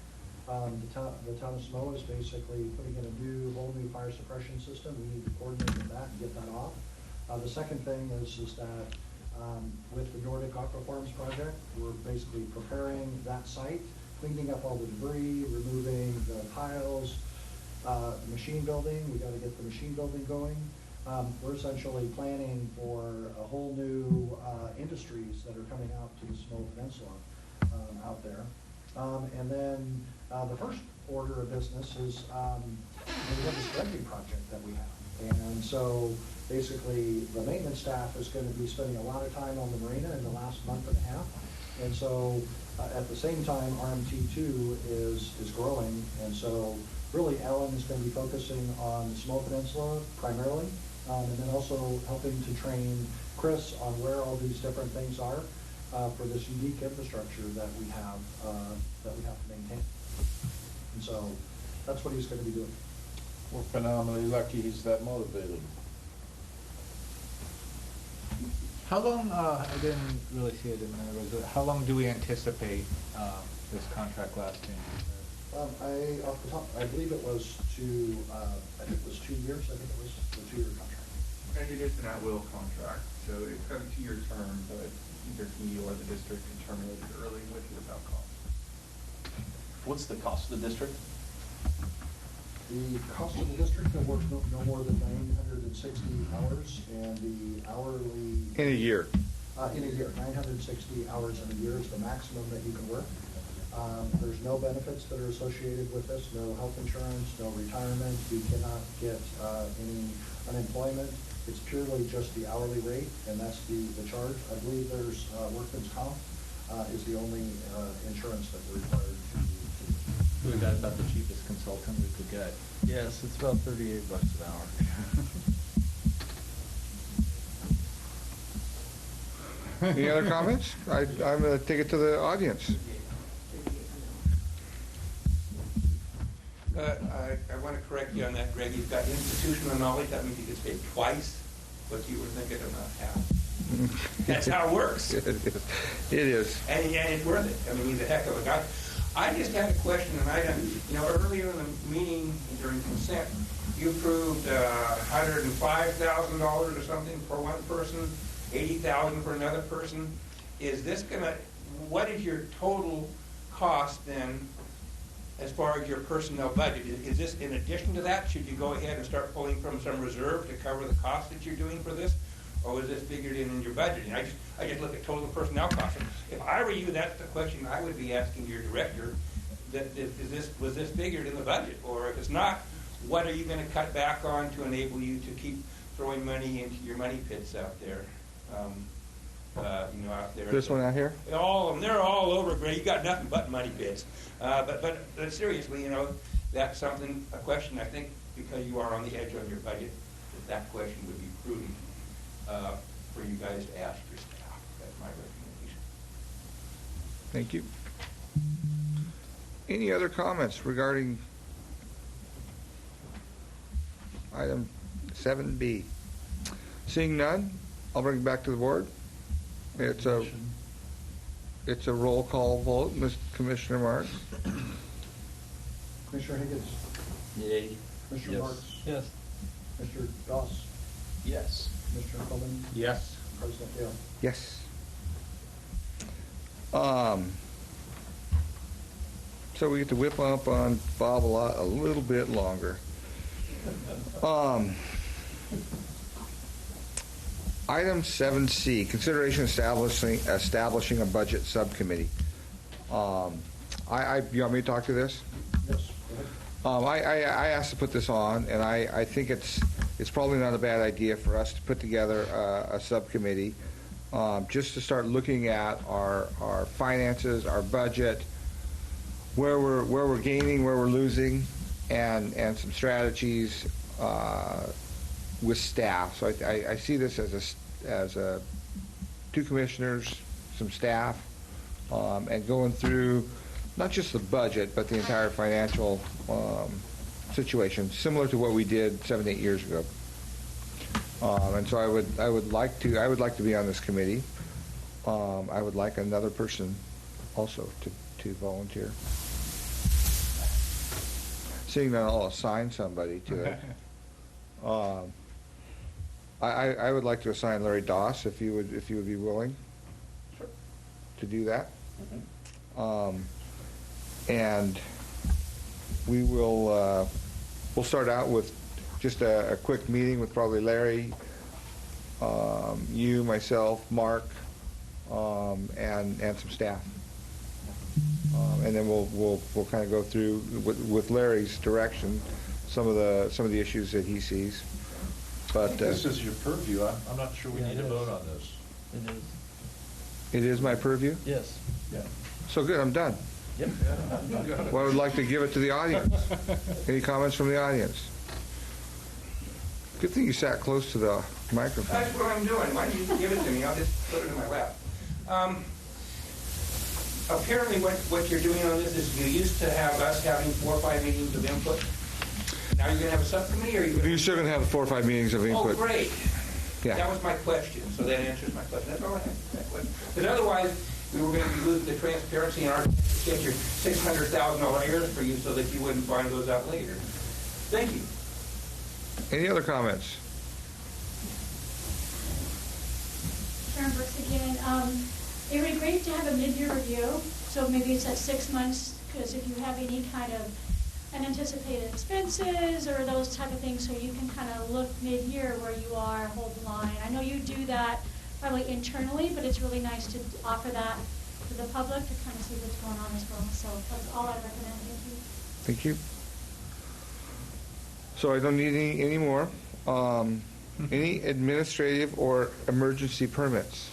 The town of Samoa is basically putting in a whole new fire suppression system. We need to coordinate with that and get that off. The second thing is that with the Nordic Aqua Farms project, we're basically preparing that site, cleaning up all the debris, removing the tiles, machine building. We got to get the machine building going. We're essentially planning for a whole new industries that are coming out to the Samoa Peninsula out there. And then the first order of business is we have this dredging project that we have. And so basically the maintenance staff is going to be spending a lot of time on the marina in the last month and a half. And so at the same time, RMT2 is growing. And so really Ellen is going to be focusing on the Samoa Peninsula primarily, and then also helping to train Chris on where all these different things are for this unique infrastructure that we have to maintain. And so that's what he's going to be doing. We're phenomenally lucky he's that motivated. How long, I didn't really see it in there, how long do we anticipate this contract lasting? I believe it was 2 years. I think it was a 2-year contract. And it is an at-will contract, so it's got a 2-year term, but either he or the district can terminate it early with or without cost. What's the cost of the district? The cost of the district that works no more than 960 hours, and the hourly... In a year? In a year. 960 hours in a year is the maximum that you can work. There's no benefits that are associated with this, no health insurance, no retirement. You cannot get any unemployment. It's purely just the hourly rate, and that's the charge. I believe there's workman's comp is the only insurance that we're required to. We got about the cheapest consultant we could get. Yes, it's about $38 an hour. Any other comments? I'm going to take it to the audience. I want to correct you on that, Greg. You've got institutional knowledge. That means you get paid twice what you were thinking about half. That's how it works. It is. And it's worth it. I mean, he's a heck of a guy. I just had a question, and earlier in the meeting during consent, you approved $105,000 or something for one person, $80,000 for another person. Is this what is your total cost then, as far as your personnel budget? Is this in addition to that? Should you go ahead and start pulling from some reserve to cover the cost that you're doing for this? or was this figured in your budget? And I just look at total personnel costs. If I were you, that's the question I would be asking your director, was this figured in the budget? Or if it's not, what are you going to cut back on to enable you to keep throwing money into your money pits out there? Out there. This one out here? All of them, they're all over, Gray. You got nothing but money pits. But seriously, that's a question I think, because you are on the edge on your budget, that question would be prudent for you guys to ask your staff. That's my recommendation. Thank you. Any other comments regarding item 7B? Seeing none, I'll bring it back to the board. It's a roll call vote. Mr. Commissioner Marks? Commissioner Higgins? Yay. Commissioner Yes. Marks? Yes. Mr. Doss? Yes. Commissioner Coleman? Yes. President Gale? Yes. So we get to whip up on Bob a little bit longer. Item 7C, consideration establishing a budget subcommittee. You want me to talk to this? Yes. Go ahead. I asked to put this on, and I think it's probably not a bad idea for us to put together a subcommittee just to start looking at our finances, our budget, where we're gaining, where we're losing, and some strategies with staff. So I see this as a two commissioners, some staff, and going through not just the budget, but the entire financial situation, similar to what we did 7-8 years ago. And so I would like to be on this committee. I would like another person also to volunteer. Seeing that, I'll assign somebody to it. I would like to assign Larry Doss if you would be willing to do that. And we will we'll start out with just a quick meeting with probably Larry, you, myself, Mark, and some staff. And then we'll kind of go through with Larry's direction some of the issues that he sees. But This is your purview. I'm not sure we Yeah, need it to is. vote on this. It is. it is my purview. Yes. Yeah. So good, I'm done. Yep. Well, I would like to give it to the audience. Any comments from the audience? Good thing you sat close to the microphone. That's what I'm doing. Why don't you give it to me? I'll just put it in my lap. Apparently what you're doing on this is you used to have us having 4 or 5 meetings of input. Now you're going to have a subcommittee, or You're still going to have 4 or 5 meetings of input. Oh, great. Yeah. That was my question, so that answers my question. That's all I have. Because otherwise, we were going to be losing the transparency in our schedule, $600,000 errors for you so that you wouldn't find those out later. Thank you. Any other comments? Sharon Brooks again. It would be great to have a mid-year review, so maybe it's at 6 months, because if you have any kind of unanticipated expenses or those type of things, so you can kind of look mid-year where you are, hold the line. I know you do that probably internally, but it's really nice to offer that to the public to kind of see what's going on as well. So that's all I recommend. Thank you. Thank you. So I don't need any more. Any administrative or emergency permits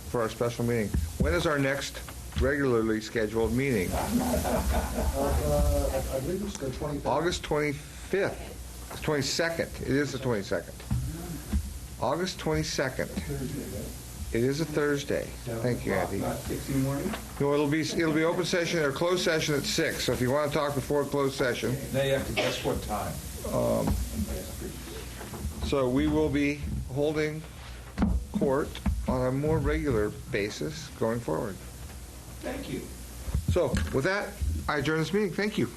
for our special meeting? When is our next regularly scheduled meeting? I believe it's the 25th. August 25th. 22nd. It is the 22nd. August 22nd. It is a Thursday. Thank you, Andy. Not 6 in the morning? No, it'll be open session or closed session at 6. So if you want to talk before closed session. Now you have to guess what time. So we will be holding court on a more regular basis going forward. Thank you. So with that, I adjourn this meeting. Thank you.